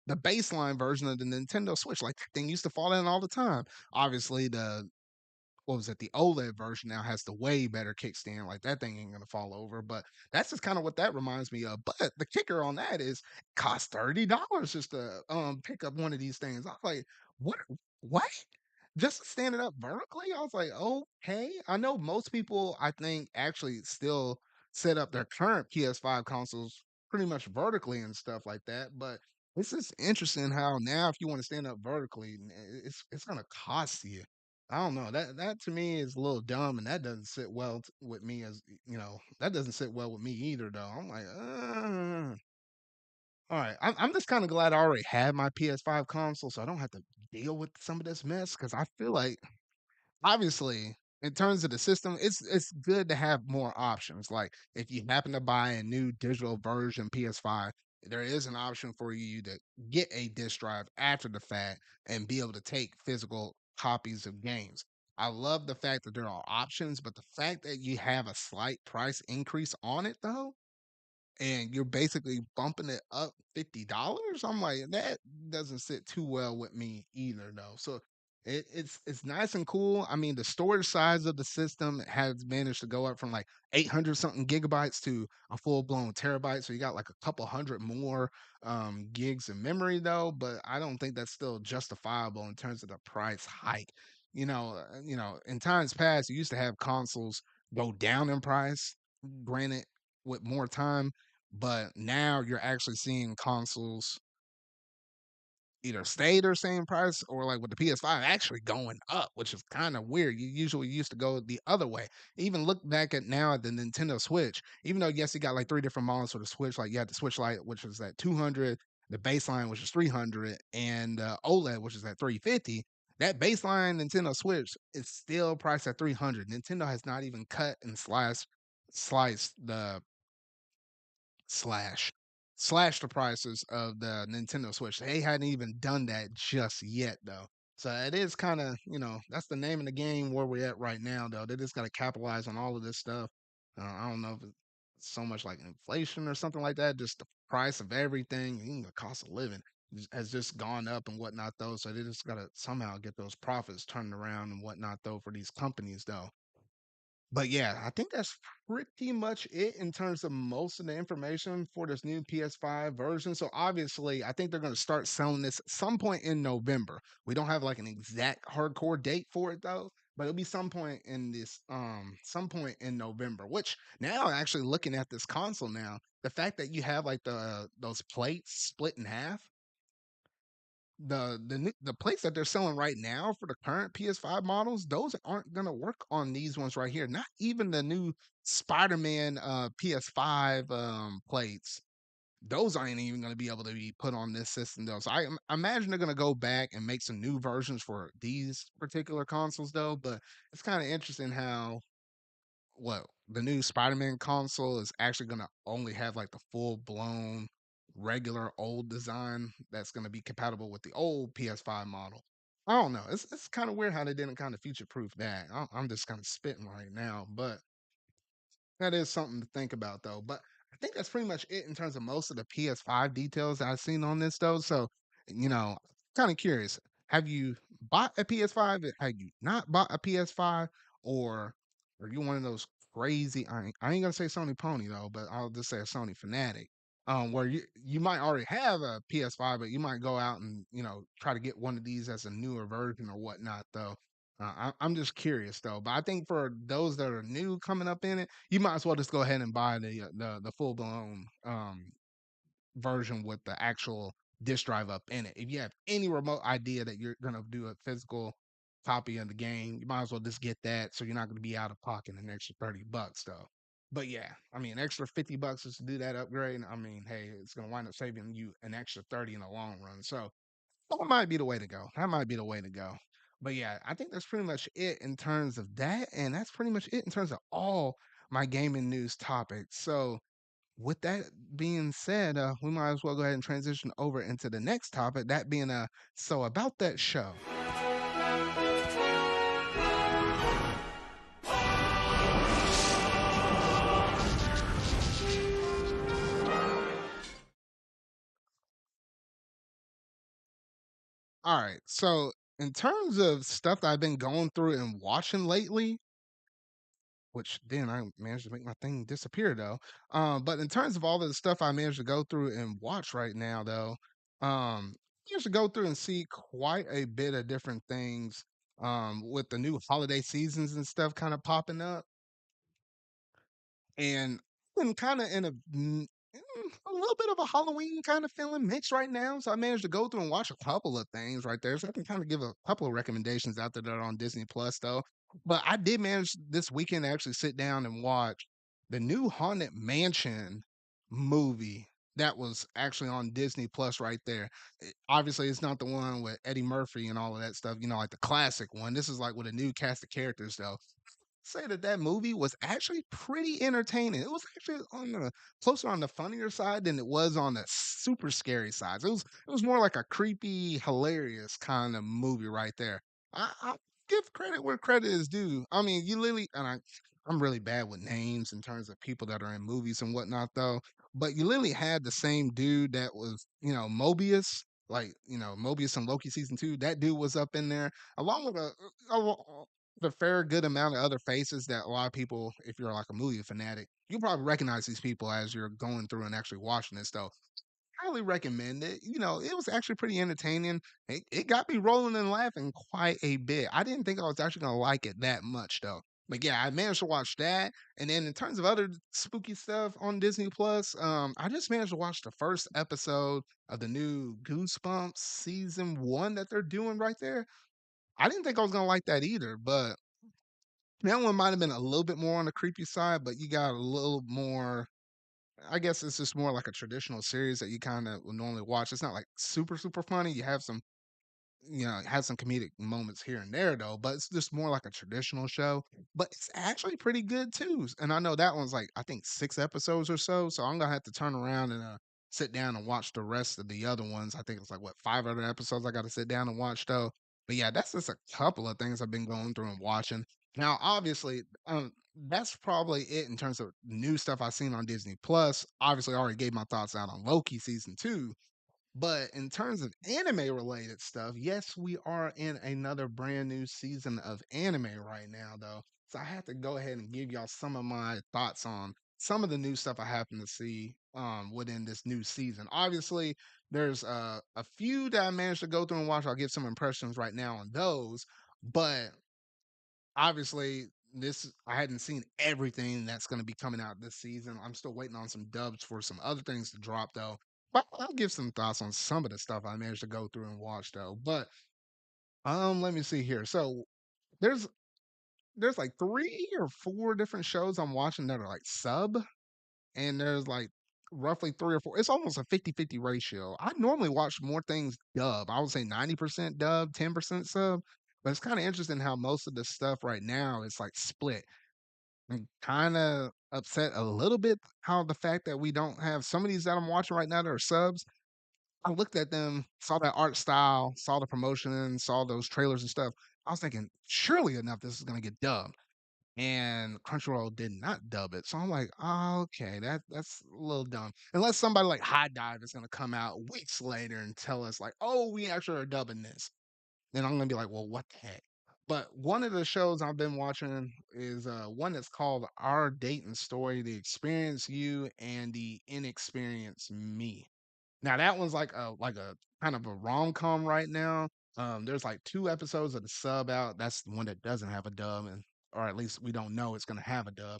A: baseline version of the Nintendo Switch. Like that thing used to fall in all the time. Obviously, the what was it? The OLED version now has the way better kickstand. Like that thing ain't gonna fall over. But that's just kind of what that reminds me of. But the kicker on that is it costs $30 just to pick up one of these things. I was like, what? What? Just standing up vertically? I was like, okay. I know most people, I think, actually still set up their current PS5 consoles pretty much vertically and stuff like that. But this is interesting how now if you want to stand up vertically, it's gonna cost you. I don't know. That to me is a little dumb, and that doesn't sit well with me as that doesn't sit well with me either. Though I'm like, all right. I'm just kind of glad I already had my PS5 console, so I don't have to deal with some of this mess because I feel like obviously in terms of the system it's good to have more options like if you happen to buy a new digital version PS5 there is an option for you to get a disc drive after the fact and be able to take physical copies of games. I love the fact that there are options, but the fact that you have a slight price increase on it though and you're basically bumping it up $50, I'm like, that doesn't sit too well with me either, though. So It's nice and cool. I mean, the storage size of the system has managed to go up from like 800 something gigabytes to a full blown terabyte. So you got like a couple hundred more gigs of memory though, but I don't think that's still justifiable in terms of the price hike. In times past, you used to have consoles go down in price, granted with more time, but now you're actually seeing consoles either stayed or same price or like with the PS5 actually going up, which is kind of weird. You usually used to go the other way. Even look back at now at the Nintendo Switch, even though yes, you got like three different models for the Switch. Like you had the Switch Lite, which was at 200, the baseline, which is 300, and OLED, which is at 350. That baseline Nintendo Switch is still priced at 300. Nintendo has not even cut and sliced the slash slash the prices of the Nintendo Switch. They hadn't even done that just yet though. So it is kind of, that's the name of the game where we're at right now though. They just got to capitalize on all of this stuff. I don't know if it's so much like inflation or something like that. Just the price of everything, even the cost of living has just gone up and whatnot though. So they just got to somehow get those profits turned around and whatnot though for these companies though. But yeah, I think that's pretty much it in terms of most of the information for this new PS5 version. So obviously, I think they're going to start selling this some point in November. We don't have like an exact hardcore date for it though, but it'll be some point in November. Which now actually looking at this console now, the fact that you have like those plates split in half, the plates that they're selling right now for the current PS5 models, those aren't gonna work on these ones right here. Not even the new Spider-Man PS5 plates. Those aren't even gonna be able to be put on this system though. So imagine they're gonna go back and make some new versions for these particular consoles though. But it's kind of interesting how what the new Spider-Man console is actually going to only have like the full blown regular old design that's going to be compatible with the old PS5 model. I don't know. It's kind of weird how they didn't kind of future proof that. I'm just kind of spitting right now, but that is something to think about though. But I think that's pretty much it in terms of most of the PS5 details that I've seen on this though. So, kind of curious. Have you bought a PS5? Have you not bought a PS5? Or are you one of those crazy I ain't gonna say Sony pony though, but I'll just say a Sony fanatic. Where you might already have a PS5, but you might go out and, try to get one of these as a newer version or whatnot though. I'm just curious though, but I think for those that are new coming up in it, you might as well just go ahead and buy the full blown version with the actual disk drive up in it. If you have any remote idea that you're gonna do a physical copy of the game, you might as well just get that, so you're not gonna be out of pocket an extra $30 though. But yeah, I mean, an extra $50 just to do that upgrade. I mean, hey, it's gonna wind up saving you an extra 30 in the long run. So that might be the way to go. That might be the way to go. But yeah, I think that's pretty much it in terms of that. And that's pretty much it in terms of all my gaming news topics. So, with that being said, we might as well go ahead and transition over into the next topic. That being so about that show. All right. So, in terms of stuff that I've been going through and watching lately, which then I managed to make my thing disappear though. But in terms of all of the stuff I managed to go through and watch right now though, I managed to go through and see quite a bit of different things with the new holiday seasons and stuff kind of popping up. And I'm kind of in a little bit of a Halloween kind of feeling mix right now. So I managed to go through and watch a couple of things right there. So I can kind of give a couple of recommendations out there that are on Disney Plus though. But I did manage this weekend to actually sit down and watch the new Haunted Mansion movie that was actually on Disney Plus right there. Obviously, it's not the one with Eddie Murphy and all of that stuff, like the classic one. This is like with a new cast of characters though. Say that movie was actually pretty entertaining. It was actually on the closer on the funnier side than it was on the super scary side. It was more like a creepy, hilarious kind of movie right there. I give credit where credit is due. I mean, you literally I'm really bad with names in terms of people that are in movies and whatnot though. But you literally had the same dude that was, Mobius. like Mobius and Loki season 2. That dude was up in there along with a fair good amount of other faces that a lot of people, if you're like a movie fanatic, you probably recognize these people as you're going through and actually watching this. Though highly recommend it. It was actually pretty entertaining. It got me rolling and laughing quite a bit. I didn't think I was actually gonna like it that much though. But yeah, I managed to watch that. And then in terms of other spooky stuff on Disney Plus, I just managed to watch the first episode of the new Goosebumps season 1 that they're doing right there. I didn't think I was gonna like that either, but that one might have been a little bit more on the creepy side, but you got a little more. I guess it's just more like a traditional series that you kind of would normally watch. It's not like super, super funny. You have some, it has some comedic moments here and there though, but it's just more like a traditional show. But it's actually pretty good too. And I know that one's like I think 6 episodes or so. So I'm gonna have to turn around and sit down and watch the rest of the other ones. I think it's like what 5 other episodes I got to sit down and watch though. But yeah, that's just a couple of things I've been going through and watching. Now, obviously, that's probably it in terms of new stuff I've seen on Disney Plus. Obviously, I already gave my thoughts out on Loki season 2, but in terms of anime related stuff, yes, we are in another brand new season of anime right now, though. So I have to go ahead and give y'all some of my thoughts on some of the new stuff I happen to see within this new season. Obviously, there's a few that I managed to go through and watch. I'll give some impressions right now on those, but obviously this I hadn't seen everything that's going to be coming out this season. I'm still waiting on some dubs for some other things to drop though. But I'll give some thoughts on some of the stuff I managed to go through and watch though. But let me see here. So there's there's like 3 or 4 different shows I'm watching that are like sub, and there's like roughly 3 or 4. It's almost a 50-50 ratio. I normally watch more things dub. I would say 90% dub, 10% sub. But it's kind of interesting how most of the stuff right now is like split. I'm kind of upset a little bit how the fact that we don't have some of these that I'm watching right now that are subs. I looked at them, saw that art style, saw the promotion, saw those trailers and stuff. I was thinking, surely enough, this is gonna get dubbed. And Crunchyroll did not dub it. So I'm like, oh, okay, that's a little dumb. Unless somebody like High Dive is gonna come out weeks later and tell us like, oh, we actually are dubbing this, then I'm gonna be like, well, what the heck? But one of the shows I've been watching is one that's called Our Dayton Story, The Experienced You and the Inexperienced Me. Now that one's like a kind of a rom-com right now. There's like 2 episodes of the sub out. That's the one that doesn't have a dub, and or at least we don't know it's gonna have a dub.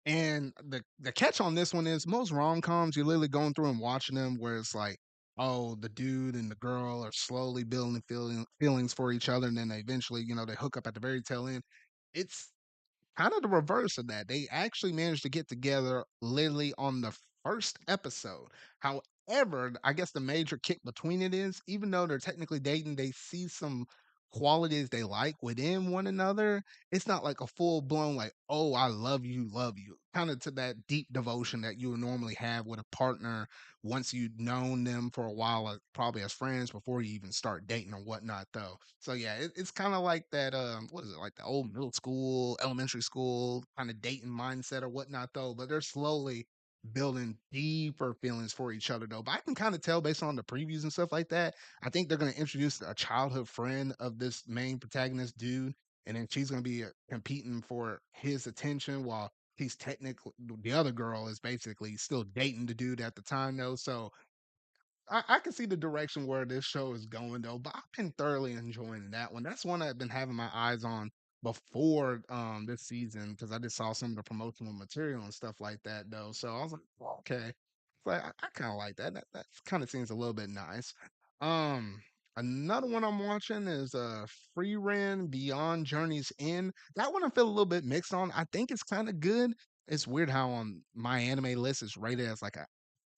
A: And the catch on this one is most rom-coms, you're literally going through and watching them where it's like, oh, the dude and the girl are slowly building feelings for each other, and then they eventually, they hook up at the very tail end. It's kind of the reverse of that. They actually managed to get together literally on the first episode. However, I guess the major kick between it is, even though they're technically dating, they see some qualities they like within one another. It's not like a full blown, like, oh, I love you, kind of to that deep devotion that you would normally have with a partner once you've known them for a while, probably as friends before you even start dating or whatnot, though. So yeah, it's kind of like that. What is it like the old middle school, elementary school kind of dating mindset or whatnot, though. But they're slowly building deeper feelings for each other, though. But I can kind of tell based on the previews and stuff like that. I think they're going to introduce a childhood friend of this main protagonist dude, and then she's going to be competing for his attention while he's technically the other girl is basically still dating the dude at the time, though. So I can see the direction where this show is going though, but I've been thoroughly enjoying that one. That's one I've been having my eyes on before this season because I just saw some of the promotional material and stuff like that though. So I was like, "Well, okay, it's like I kind of like that. That kind of seems a little bit nice. Um, Another one I'm watching is Free Ren Beyond Journey's End. That one I feel a little bit mixed on. I think it's kind of good. It's weird how on my anime list is rated as like a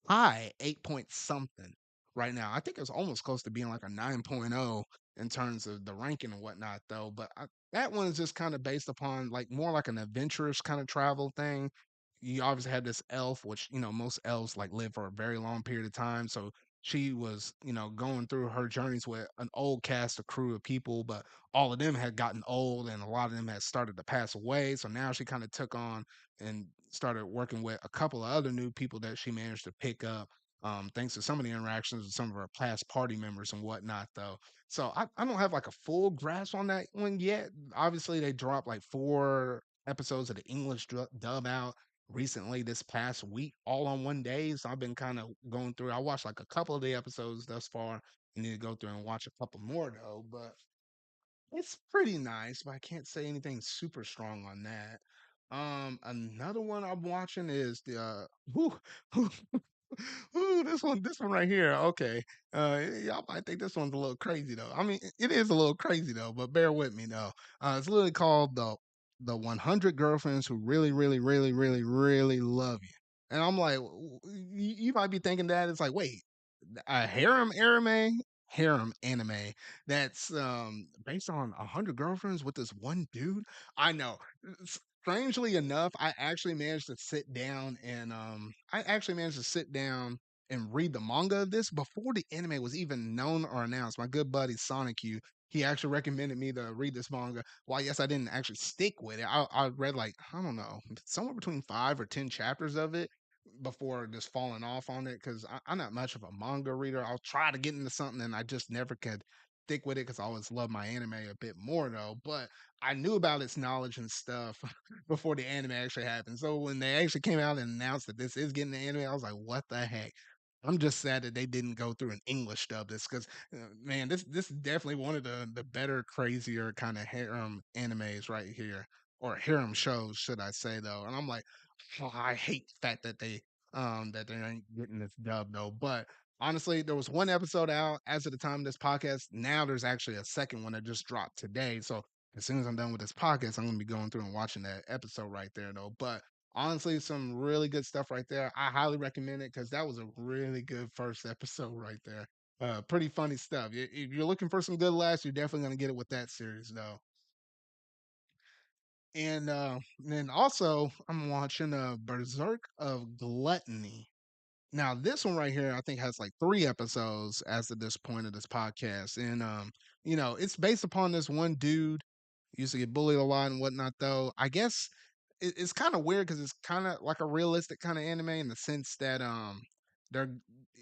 A: high 8 point something right now. I think it's almost close to being like a 9.0 in terms of the ranking and whatnot, though. But that one is just kind of based upon like more like an adventurous kind of travel thing. You obviously have this elf, which most elves like live for a very long period of time. So she was, going through her journeys with an old cast, of crew of people, but all of them had gotten old and a lot of them had started to pass away. So now she kind of took on and started working with a couple of other new people that she managed to pick up. thanks to some of the interactions with some of our past party members and whatnot, though. So I don't have like a full grasp on that one yet. Obviously, they dropped like 4 episodes of the English dub out recently this past week, all on one day. So I've been kind of going through. I watched like a couple of the episodes thus far. I need to go through and watch a couple more though. But it's pretty nice, but I can't say anything super strong on that. Another one I'm watching is the whew, whew, this one right here. Okay. Y'all might think this one's a little crazy though. I mean, it is a little crazy though, but bear with me though. It's literally called the 100 girlfriends who really, really, really, really, really love you. And I'm like, you might be thinking that it's like, wait, a harem anime that's based on 100 girlfriends with this one dude. I know. Strangely enough, I actually managed to sit down and read the manga of this before the anime was even known or announced. My good buddy Sonic U, he actually recommended me to read this manga. While yes, I didn't actually stick with it. I read like, I don't know, somewhere between 5 or 10 chapters of it before just falling off on it because I'm not much of a manga reader. I'll try to get into something and I just never could stick with it because I always love my anime a bit more though. But I knew about its knowledge and stuff before the anime actually happened. So when they actually came out and announced that this is getting the anime, I was like, what the heck? I'm just sad that they didn't go through an English dub this because man, this is definitely one of the better, crazier kind of harem animes right here, or harem shows, should I say though. And I'm like, oh, I hate the fact that they ain't getting this dub though. But honestly, there was one episode out as of the time of this podcast. Now there's actually a second one that just dropped today. So as soon as I'm done with this podcast, I'm gonna be going through and watching that episode right there though. But honestly, some really good stuff right there. I highly recommend it because that was a really good first episode right there. Pretty funny stuff. If you're looking for some good laughs, you're definitely gonna get it with that series though. And then also I'm watching Berserk of Gluttony. Now this one right here, I think has like 3 episodes as of this point of this podcast, and it's based upon this one dude used to get bullied a lot and whatnot. Though I guess it's kind of weird because it's kind of like a realistic kind of anime in the sense that they're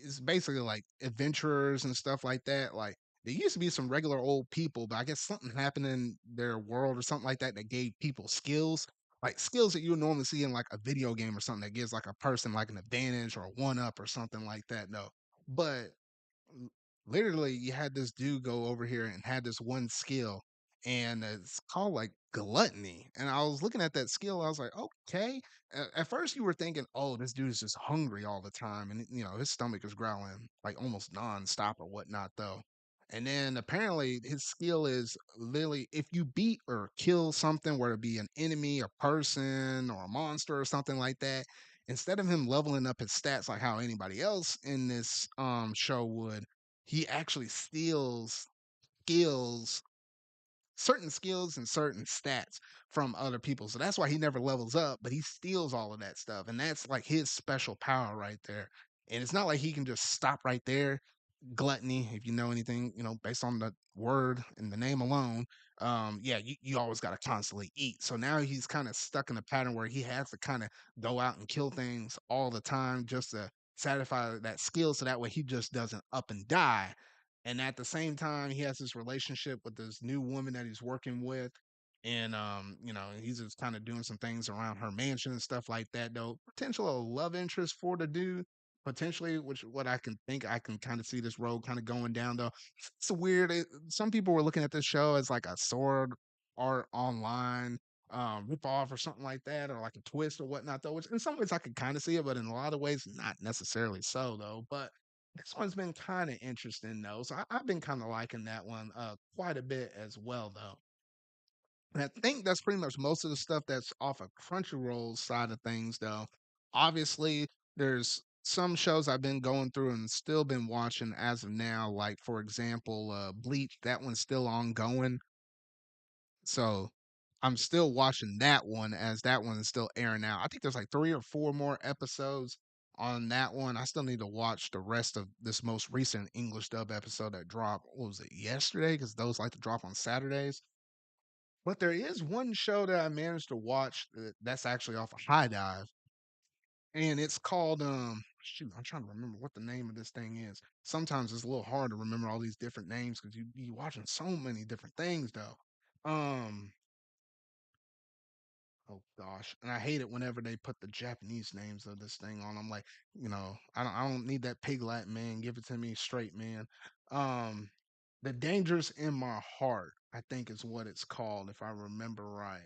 A: it's basically like adventurers and stuff like that. Like there used to be some regular old people, but I guess something happened in their world or something like that that gave people skills, like skills that you would normally see in like a video game or something that gives like a person like an advantage or a one up or something like that. No, but l- literally you had this dude go over here and had this one skill, and it's called like gluttony. And I was looking at that skill, I was like, okay. At first you were thinking, oh, this dude is just hungry all the time, and his stomach is growling like almost nonstop or whatnot though. And then apparently his skill is literally if you beat or kill something, whether it be an enemy, a person, or a monster or something like that, instead of him leveling up his stats like how anybody else in this show would, he actually steals skills, certain skills and certain stats from other people. So that's why he never levels up, but he steals all of that stuff. And that's like his special power right there. And it's not like he can just stop right there. Gluttony, if you know anything, based on the word and the name alone, yeah, you always got to constantly eat. So now he's kind of stuck in a pattern where he has to kind of go out and kill things all the time just to satisfy that skill. So that way he just doesn't up and die. And at the same time, he has this relationship with this new woman that he's working with. And he's just kind of doing some things around her mansion and stuff like that, though. Potential love interest for the dude potentially, which what I can kind of see this road kind of going down though. It's weird. Some people were looking at this show as like a sword art online rip off or something like that, or like a twist or whatnot though. Which in some ways I could kind of see it, but in a lot of ways not necessarily so though. But this one's been kind of interesting though, so I've been kind of liking that one quite a bit as well though. And I think that's pretty much most of the stuff that's off of Crunchyroll's side of things, though. Obviously, there's some shows I've been going through and still been watching as of now. Like, for example, Bleach, that one's still ongoing. So I'm still watching that one as that one is still airing out. I think there's like 3 or 4 more episodes on that one. I still need to watch the rest of this most recent English dub episode that dropped. What was it, yesterday? Because those like to drop on Saturdays. But there is one show that I managed to watch that's actually off of High Dive, and it's called shoot, I'm trying to remember what the name of this thing is. Sometimes it's a little hard to remember all these different names because you watching so many different things though. Um, oh gosh, and I hate it whenever they put the Japanese names of this thing on. I'm like, I don't need that pig Latin, man. Give it to me straight, man. Um, the Dangers in My Heart, I think is what it's called, if I remember right.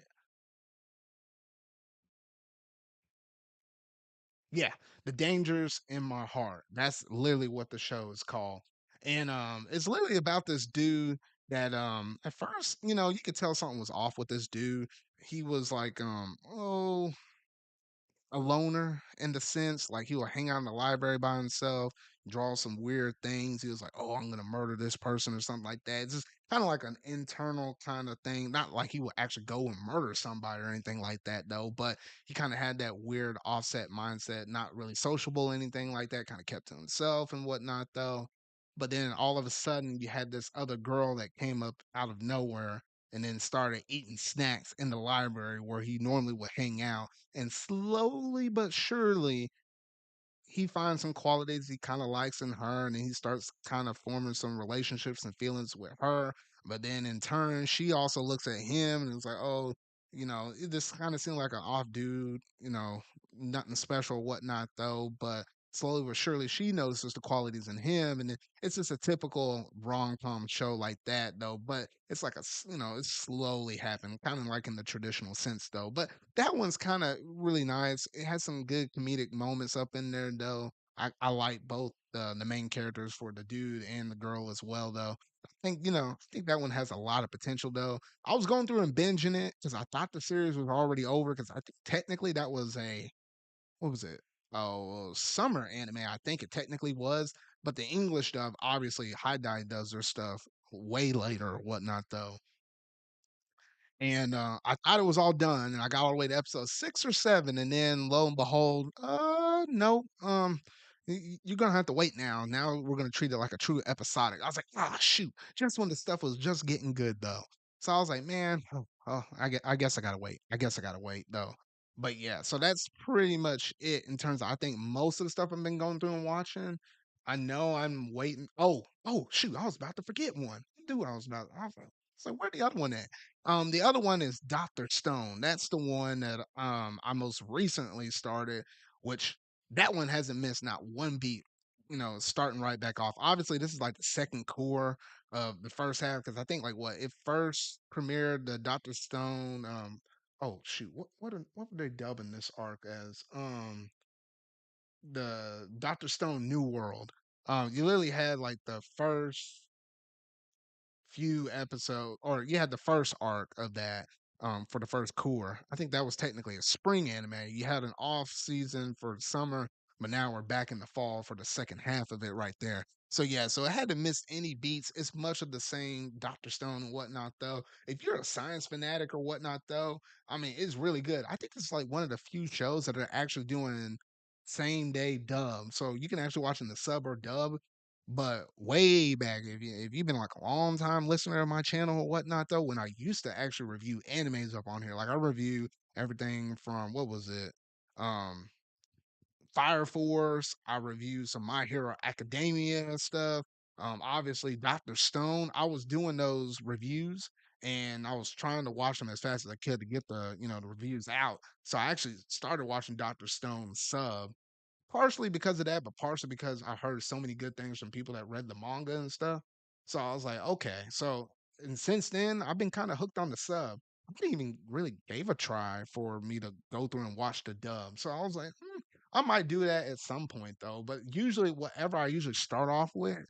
A: Yeah, The Dangers in My Heart. That's literally what the show is called. And it's literally about this dude that at first, you could tell something was off with this dude. He was like a loner in the sense like he would hang out in the library by himself, draw some weird things. He was like, "Oh, I'm gonna murder this person" or something like that. It's just kind of like an internal kind of thing. Not like he would actually go and murder somebody or anything like that, though. But he kind of had that weird offset mindset, not really sociable, anything like that. Kind of kept to himself and whatnot, though. But then all of a sudden, you had this other girl that came up out of nowhere and then started eating snacks in the library where he normally would hang out, and slowly but surely he finds some qualities he kind of likes in her, and then he starts kind of forming some relationships and feelings with her. But then in turn, she also looks at him and is like, "Oh, it just kind of seemed like an off dude, nothing special, whatnot, though." But slowly but surely, she notices the qualities in him, and it's just a typical rom com show like that, though. But it's like it's slowly happening, kind of like in the traditional sense, though. But that one's kind of really nice. It has some good comedic moments up in there, though. I like both the main characters for the dude and the girl as well, though. I think that one has a lot of potential, though. I was going through and binging it because I thought the series was already over because I think technically that was what was it? Oh, summer anime. I think it technically was, but the English dub, obviously, High Dive does their stuff way later or whatnot, though. And I thought it was all done, and I got all the way to episode 6 or 7, and then lo and behold, no, you're gonna have to wait now. Now we're gonna treat it like a true episodic. I was like, ah, shoot, just when the stuff was just getting good though. So I was like, man, I guess I gotta wait. I guess I gotta wait though. But yeah, so that's pretty much it in terms of I think most of the stuff I've been going through and watching. I know I'm waiting. Oh, shoot, I was about to forget one. Dude, I was like, so where the other one at? The other one is Dr. Stone. That's the one that I most recently started, which that one hasn't missed not one beat. Starting right back off. Obviously, this is like the second core of the first half because I think like what it first premiered the Dr. Stone. Oh shoot, what were they dubbing this arc as? The Dr. Stone New World. You literally had like the first few episodes, or you had the first arc of that for the first core. I think that was technically a spring anime. You had an off season for summer, but now we're back in the fall for the second half of it right there. So yeah, so it had to miss any beats. It's much of the same Dr. Stone and whatnot though. If you're a science fanatic or whatnot though, I mean it's really good. I think it's like one of the few shows that are actually doing same day dub. So you can actually watch in the sub or dub, but way back, if you've been like a long time listener of my channel or whatnot, though, when I used to actually review animes up on here, like I review everything from what was it, um, Fire Force. I reviewed some My Hero Academia stuff. Obviously Doctor Stone. I was doing those reviews and I was trying to watch them as fast as I could to get the reviews out. So I actually started watching Doctor Stone sub partially because of that, but partially because I heard so many good things from people that read the manga and stuff. So I was like, okay. So and since then, I've been kind of hooked on the sub. I didn't even really gave a try for me to go through and watch the dub. So I was like, I might do that at some point though. But usually, whatever I usually start off with,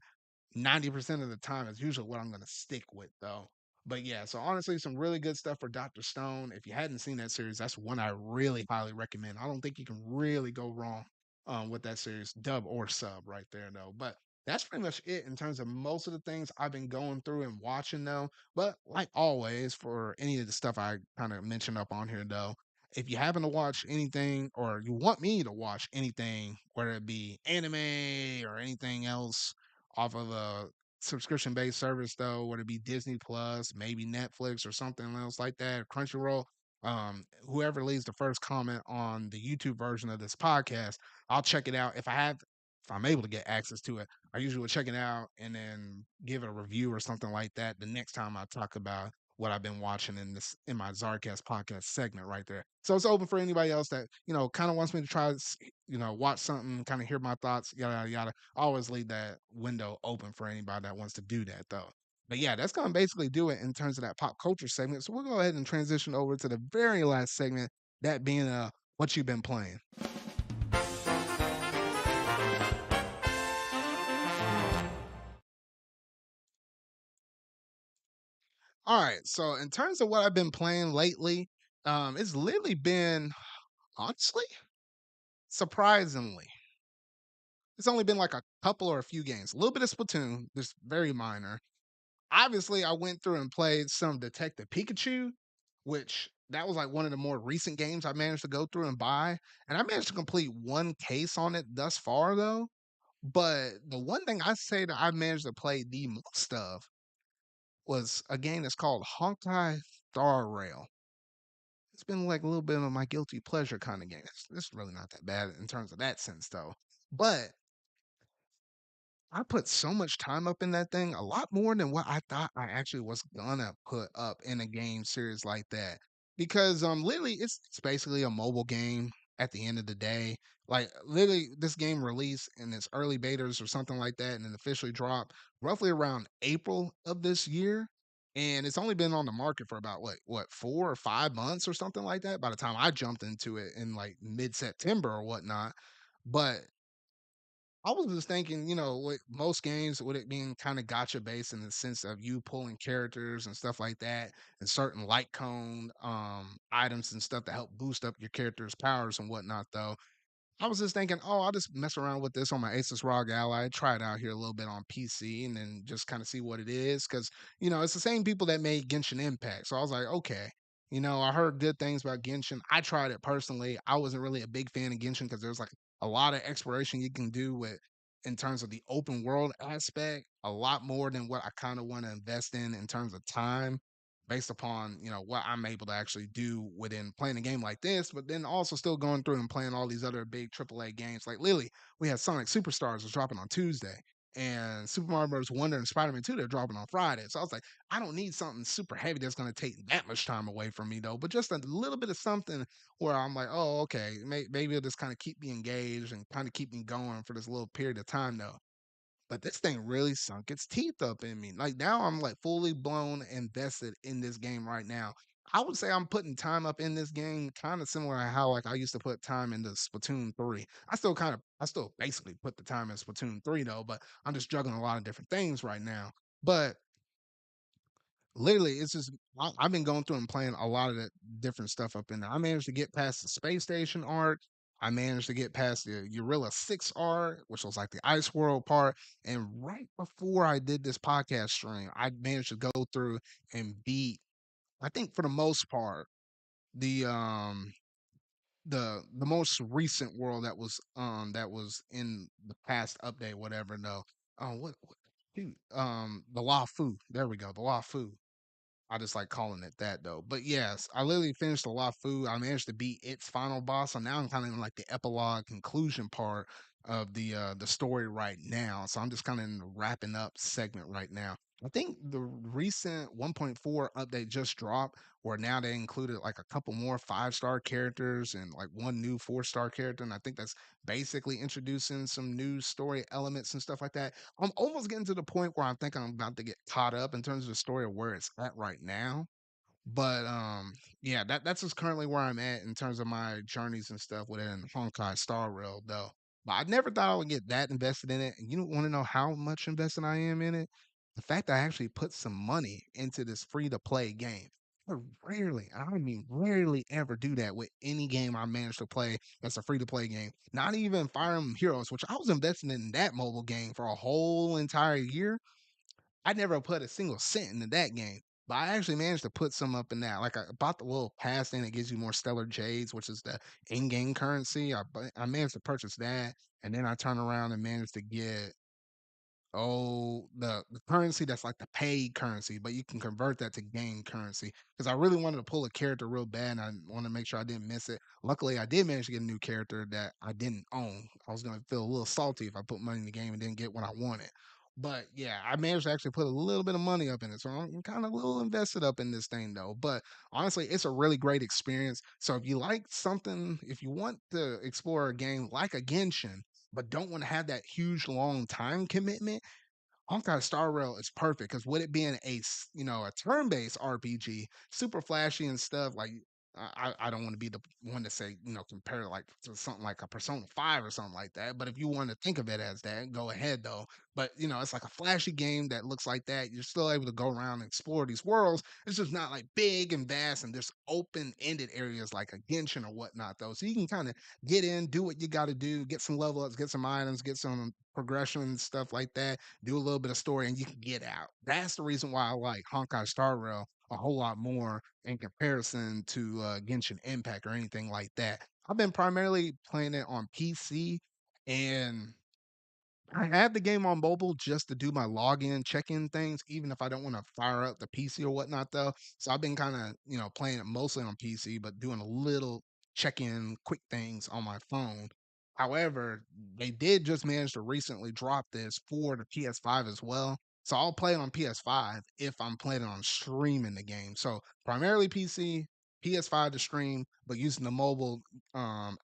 A: 90% of the time is usually what I'm gonna stick with though. But yeah, so honestly, some really good stuff for Dr. Stone. If you hadn't seen that series, that's one I really highly recommend. I don't think you can really go wrong with that series, dub or sub right there though. But that's pretty much it in terms of most of the things I've been going through and watching though. But like always, for any of the stuff I kind of mentioned up on here though, if you happen to watch anything or you want me to watch anything, whether it be anime or anything else off of a subscription based service though, whether it be Disney Plus, maybe Netflix or something else like that, Crunchyroll. Whoever leaves the first comment on the YouTube version of this podcast, I'll check it out if I'm able to get access to it. I usually will check it out and then give it a review or something like that the next time I talk about what I've been watching in my ZardCast podcast segment right there. So it's open for anybody else that kind of wants me to try watch something, kind of hear my thoughts, yada yada yada. I always leave that window open for anybody that wants to do that though. But yeah, that's gonna basically do it in terms of that pop culture segment. So we'll go ahead and transition over to the very last segment, that being what you've been playing. All right, so in terms of what I've been playing lately, it's literally been honestly, surprisingly, it's only been like a couple or a few games. A little bit of Splatoon, just very minor. Obviously, I went through and played some Detective Pikachu, which that was like one of the more recent games I managed to go through and buy. And I managed to complete one case on it thus far, though. But the one thing I say that I managed to play the most of was a game that's called Honkai Star Rail. It's been like a little bit of my guilty pleasure kind of game. It's really not that bad in terms of that sense, though. But I put so much time up in that thing, a lot more than what I thought I actually was gonna put up in a game series like that. Because literally it's basically a mobile game at the end of the day. Like literally this game released in its early betas or something like that and then officially dropped roughly around April of this year. And it's only been on the market for about what 4 or 5 months or something like that by the time I jumped into it in like mid-September or whatnot. But I was just thinking, with most games, with it being kind of gotcha based in the sense of you pulling characters and stuff like that, and certain light cone items and stuff to help boost up your character's powers and whatnot, though. I was just thinking, oh, I'll just mess around with this on my Asus ROG Ally, try it out here a little bit on PC, and then just kind of see what it is. Because, it's the same people that made Genshin Impact. So I was like, okay, I heard good things about Genshin. I tried it personally. I wasn't really a big fan of Genshin because there's like a lot of exploration you can do with in terms of the open world aspect, a lot more than what I kind of want to invest in terms of time based upon what I'm able to actually do within playing a game like this, but then also still going through and playing all these other big AAA games. Like literally, we had Sonic Superstars was dropping on Tuesday, and Super Mario Bros. Wonder and Spider Man 2 they're dropping on Friday. So I was like, I don't need something super heavy that's going to take that much time away from me though, but just a little bit of something where I'm like, oh okay, maybe it'll just kind of keep me engaged and kind of keep me going for this little period of time though. But this thing really sunk its teeth up in me. Like now I'm like fully blown invested in this game right now. I would say I'm putting time up in this game kind of similar to how like I used to put time into Splatoon 3. I still basically put the time in Splatoon 3 though, but I'm just juggling a lot of different things right now. But literally, it's just I've been going through and playing a lot of the different stuff up in there. I managed to get past the space station art. I managed to get past the Urilla 6 art, which was like the Ice World part. And right before I did this podcast stream, I managed to go through and beat, I think for the most part, the the most recent world that was in the past update, whatever. No, what shoot, the La Fu. There we go, the La Fu. I just like calling it that though. But yes, I literally finished a lot of food. I managed to beat its final boss. So now I'm kind of in like the epilogue conclusion part of the story right now. So I'm just kind of in the wrapping up segment right now. I think the recent 1.4 update just dropped where now they included like a couple more 5-star characters and like one new 4-star character. And I think that's basically introducing some new story elements and stuff like that. I'm almost getting to the point where I think I'm about to get caught up in terms of the story of where it's at right now. But yeah, that's just currently where I'm at in terms of my journeys and stuff within Honkai Star Rail though. But I never thought I would get that invested in it. And you don't want to know how much invested I am in it? The fact that I actually put some money into this free to play game. I mean rarely ever do that with any game I manage to play that's a free to play game. Not even Fire Emblem Heroes, which I was investing in that mobile game for a whole entire year. I never put a single cent into that game. But I actually managed to put some up in that. Like I bought the little pass thing that gives you more stellar jades, which is the in-game currency. I managed to purchase that, and then I turned around and managed to get Oh, the currency that's like the paid currency, but you can convert that to game currency. Because I really wanted to pull a character real bad, and I want to make sure I didn't miss it. Luckily, I did manage to get a new character that I didn't own. I was gonna feel a little salty if I put money in the game and didn't get what I wanted. But yeah, I managed to actually put a little bit of money up in it, so I'm kind of a little invested up in this thing though. But honestly, it's a really great experience. So if you like something, if you want to explore a game like a Genshin, but don't want to have that huge long time commitment, Honkai Star Rail is perfect because with it being a turn-based RPG, super flashy and stuff, like I don't want to be the one to say, compare it like to something like a Persona 5 or something like that. But if you want to think of it as that, go ahead though. But it's like a flashy game that looks like that. You're still able to go around and explore these worlds. It's just not like big and vast and there's open-ended areas like a Genshin or whatnot though. So you can kind of get in, do what you got to do, get some level ups, get some items, get some progression stuff like that, do a little bit of story, and you can get out. That's the reason why I like Honkai Star Rail a whole lot more in comparison to Genshin Impact or anything like that. I've been primarily playing it on PC, and I have the game on mobile just to do my login, check-in things, even if I don't want to fire up the PC or whatnot, though. So I've been kind of, playing it mostly on PC, but doing a little check-in, quick things on my phone. However, they did just manage to recently drop this for the PS5 as well. So I'll play it on PS5 if I'm planning on streaming the game. So primarily PC, PS5 to stream, but using the mobile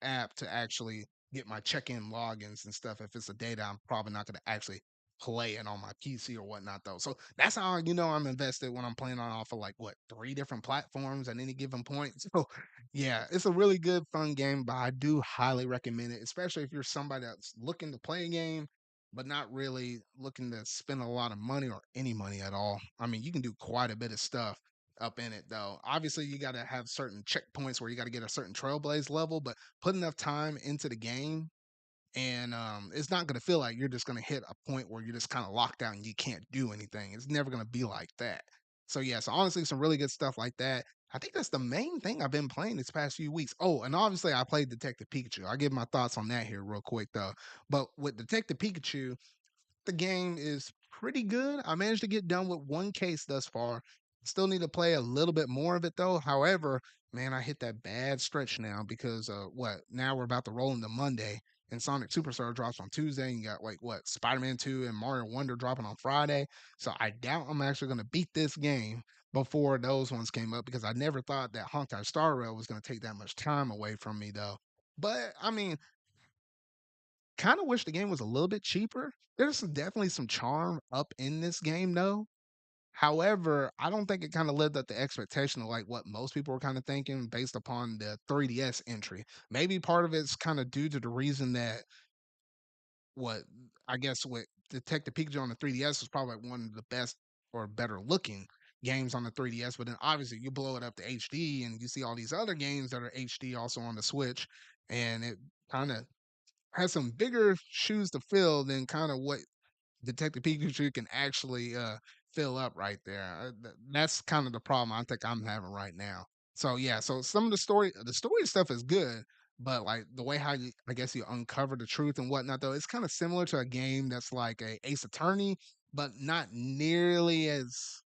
A: app to actually get my check-in logins and stuff if it's a day that I'm probably not going to actually play it on my PC or whatnot though. So that's how I'm invested when I'm playing on off of like what three different platforms at any given point. So yeah, it's a really good fun game, but I do highly recommend it, especially if you're somebody that's looking to play a game but not really looking to spend a lot of money or any money at all. I mean, you can do quite a bit of stuff up in it though. Obviously, you got to have certain checkpoints where you got to get a certain trailblaze level, but put enough time into the game and it's not going to feel like you're just going to hit a point where you're just kind of locked out and you can't do anything. It's never going to be like that. So yeah, so honestly, some really good stuff like that. I think that's the main thing I've been playing these past few weeks. Oh, and obviously I played Detective Pikachu. I'll give my thoughts on that here real quick though. But with Detective Pikachu, the game is pretty good. I managed to get done with one case thus far. Still need to play a little bit more of it though. However, man, I hit that bad stretch now because what? Now we're about to roll into Monday and Sonic Superstar drops on Tuesday. And you got like what Spider-Man 2 and Mario Wonder dropping on Friday. So I doubt I'm actually gonna beat this game before those ones came up because I never thought that Honkai Star Rail was gonna take that much time away from me though. But I mean, kind of wish the game was a little bit cheaper. Definitely some charm up in this game though. However, I don't think it kind of lived up to expectation of like what most people were kind of thinking based upon the 3DS entry. Maybe part of it's kind of due to the reason that what I guess what Detective Pikachu on the 3DS was probably like one of the best or better looking games on the 3DS. But then obviously you blow it up to HD and you see all these other games that are HD also on the Switch, and it kind of has some bigger shoes to fill than kind of what Detective Pikachu can actually fill up right there. That's kind of the problem I think I'm having right now. So yeah, so some of the story stuff is good, but like the way how I guess you uncover the truth and whatnot though, it's kind of similar to a game that's like a Ace Attorney, but not nearly as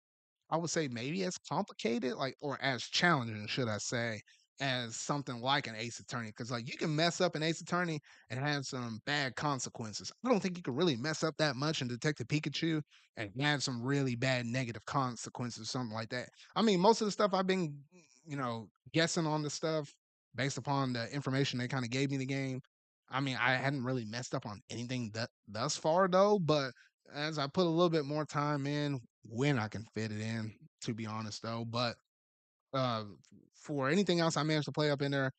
A: I would say maybe as complicated, like or as challenging, should I say, as something like an Ace Attorney. Because like you can mess up an Ace Attorney and have some bad consequences. I don't think you can really mess up that much in Detective Pikachu and have some really bad negative consequences, something like that. I mean, most of the stuff I've been, guessing on the stuff based upon the information they kind of gave me the game. I mean, I hadn't really messed up on anything thus far though, but as I put a little bit more time in, when I can fit it in, to be honest though. But uh for anything else I managed to play up in there,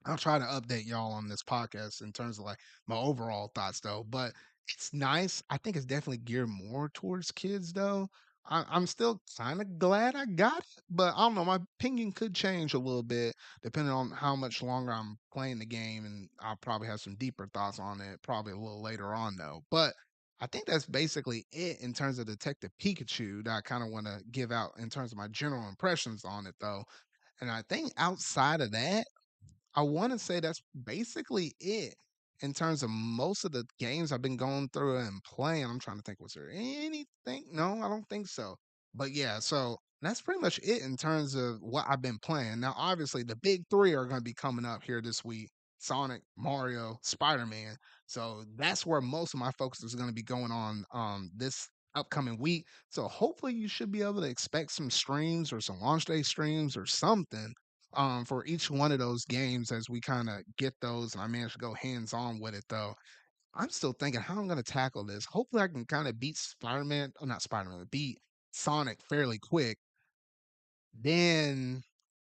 A: I'll try to update y'all on this podcast in terms of like my overall thoughts though. But it's nice. I think it's definitely geared more towards kids though. I'm still kind of glad I got it, but I don't know. My opinion could change a little bit depending on how much longer I'm playing the game, and I'll probably have some deeper thoughts on it probably a little later on though. But I think that's basically it in terms of Detective Pikachu that I kind of want to give out in terms of my general impressions on it though. And I think outside of that, I want to say that's basically it. in terms of most of the games I've been going through and playing. I'm trying to think, was there anything? No, I don't think so. But yeah, so that's pretty much it in terms of what I've been playing. Now, obviously, the big three are going to be coming up here this week: Sonic, Mario, Spider Man. So that's where most of my focus is going to be going on this upcoming week. So hopefully, you should be able to expect some streams or some launch day streams or something for each one of those games as we kind of get those. And I managed to go hands on with it though. I'm still thinking how I'm going to tackle this. Hopefully, I can kind of beat Spider Man, oh, not Spider Man, beat Sonic fairly quick. Then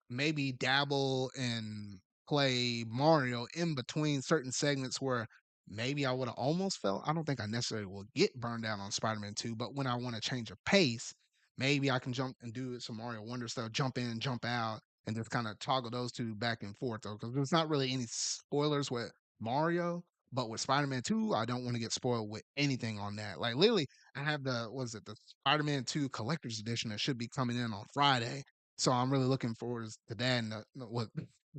A: maybe dabble and play Mario in between certain segments where maybe I would have almost felt. I don't think I necessarily will get burned out on Spider-Man 2, but when I want to change a pace, maybe I can jump and do some Mario Wonder stuff, jump in, jump out, and just kind of toggle those two back and forth though, because there's not really any spoilers with Mario. But with Spider-Man 2, I don't want to get spoiled with anything on that. Like literally, I have the was it the Spider-Man 2 collector's edition that should be coming in on Friday, so I'm really looking forward to that and what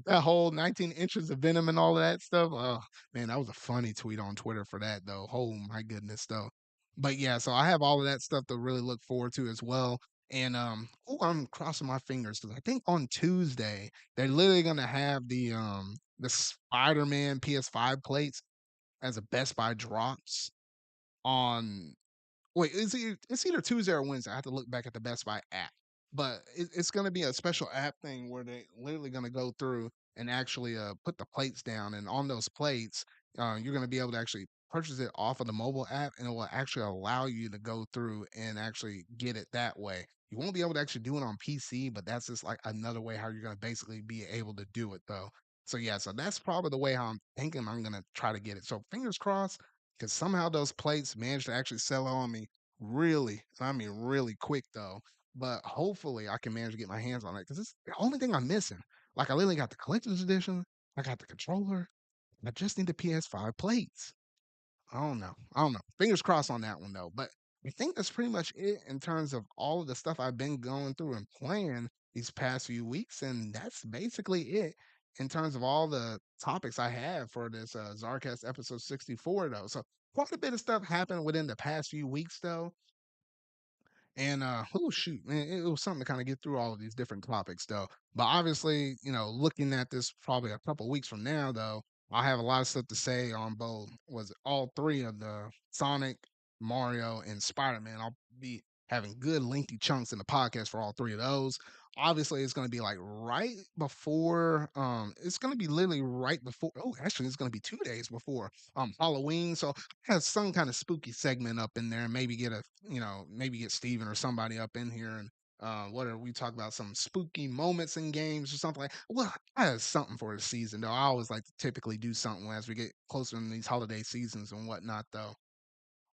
A: that whole 19 inches of venom and all of that stuff. Oh man, that was a funny tweet on Twitter for that though. Oh my goodness though. But yeah, so I have all of that stuff to really look forward to as well. And I'm crossing my fingers because I think on Tuesday they're literally gonna have the Spider-Man PS5 plates as a Best Buy drops on. Wait, it's either Tuesday or Wednesday. I have to look back at the Best Buy app, but it's going to be a special app thing where they literally going to go through and actually put the plates down, and on those plates, you're going to be able to actually purchase it off of the mobile app, and it will actually allow you to go through and actually get it that way. You won't be able to actually do it on PC, but that's just like another way how you're going to basically be able to do it, though. So yeah, so that's probably the way how I'm thinking I'm going to try to get it. So fingers crossed because somehow those plates managed to actually sell on me really, I mean, really quick though. But hopefully, I can manage to get my hands on it because it's the only thing I'm missing. Like, I literally got the collector's edition, I got the controller, I just need the PS5 plates. I don't know. I don't know. Fingers crossed on that one though. But I think that's pretty much it in terms of all of the stuff I've been going through and playing these past few weeks, and that's basically it in terms of all the topics I have for this ZardCast episode 64 though. So quite a bit of stuff happened within the past few weeks though. And oh shoot, man, it was something to kind of get through all of these different topics though. But obviously, looking at this probably a couple weeks from now though, I have a lot of stuff to say on both was it all three of the Sonic, Mario, and Spider-Man. I'll be having good lengthy chunks in the podcast for all three of those. Obviously, it's gonna be like right before it's gonna be literally right before actually it's gonna be 2 days before Halloween. So has some kind of spooky segment up in there and maybe get maybe get Steven or somebody up in here and what are we talk about some spooky moments in games or something like well I have something for the season though. I always like to typically do something as we get closer in these holiday seasons and whatnot though.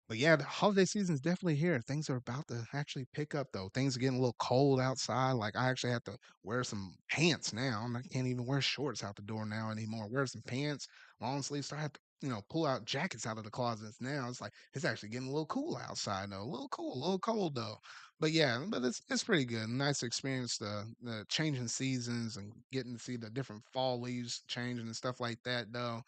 A: But yeah, the holiday season is definitely here. Things are about to actually pick up though. Things are getting a little cold outside. Like I actually have to wear some pants now. I can't even wear shorts out the door now anymore. Wear some pants, long sleeves. So I have to, pull out jackets out of the closets now. It's like it's actually getting a little cool outside though. A little cool, a little cold though. But yeah, but it's pretty good. Nice to experience the changing seasons and getting to see the different fall leaves changing and stuff like that though.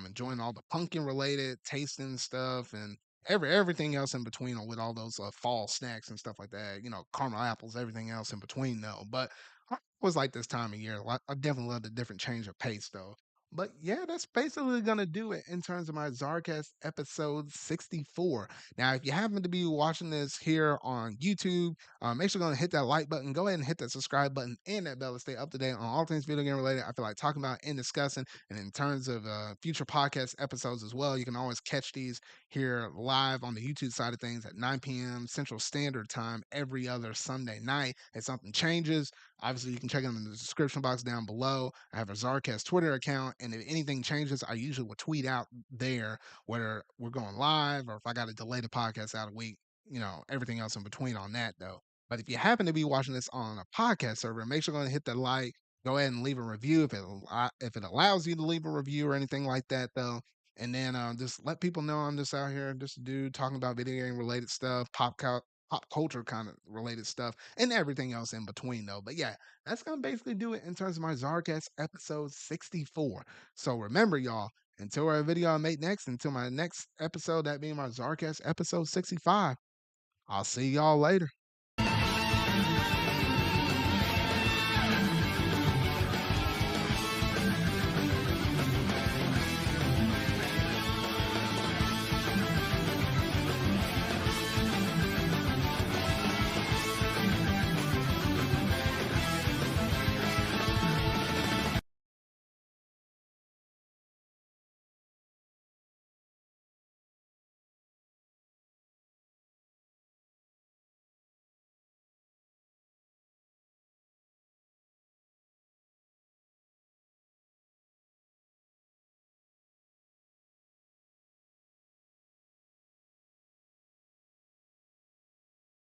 A: Enjoying all the pumpkin related tasting stuff and everything else in between with all those fall snacks and stuff like that. Caramel apples, everything else in between though. But I was like this time of year. I definitely love the different change of pace though. But yeah, that's basically gonna do it in terms of my Zarcast episode 64. Now, if you happen to be watching this here on YouTube, make sure you're gonna hit that like button. Go ahead and hit that subscribe button and that bell to stay up to date on all things video game related. I feel like talking about and discussing. And in terms of future podcast episodes as well, you can always catch these here live on the YouTube side of things at 9 p.m. Central Standard Time every other Sunday night. If something changes, obviously you can check it in the description box down below. I have a Zarcast Twitter account, and if anything changes, I usually will tweet out there whether we're going live or if I got to delay the podcast out a week. Everything else in between on that though. But if you happen to be watching this on a podcast server, make sure to hit the like. Go ahead and leave a review if it allows you to leave a review or anything like that though. And then just let people know I'm just out here, just a dude talking about video game related stuff, pop culture kind of related stuff, and everything else in between though. But yeah, that's gonna basically do it in terms of my Zarcast episode 64. So remember, y'all, Until our video I make next, until my next episode, that being my ZardCast episode 65, I'll see y'all later.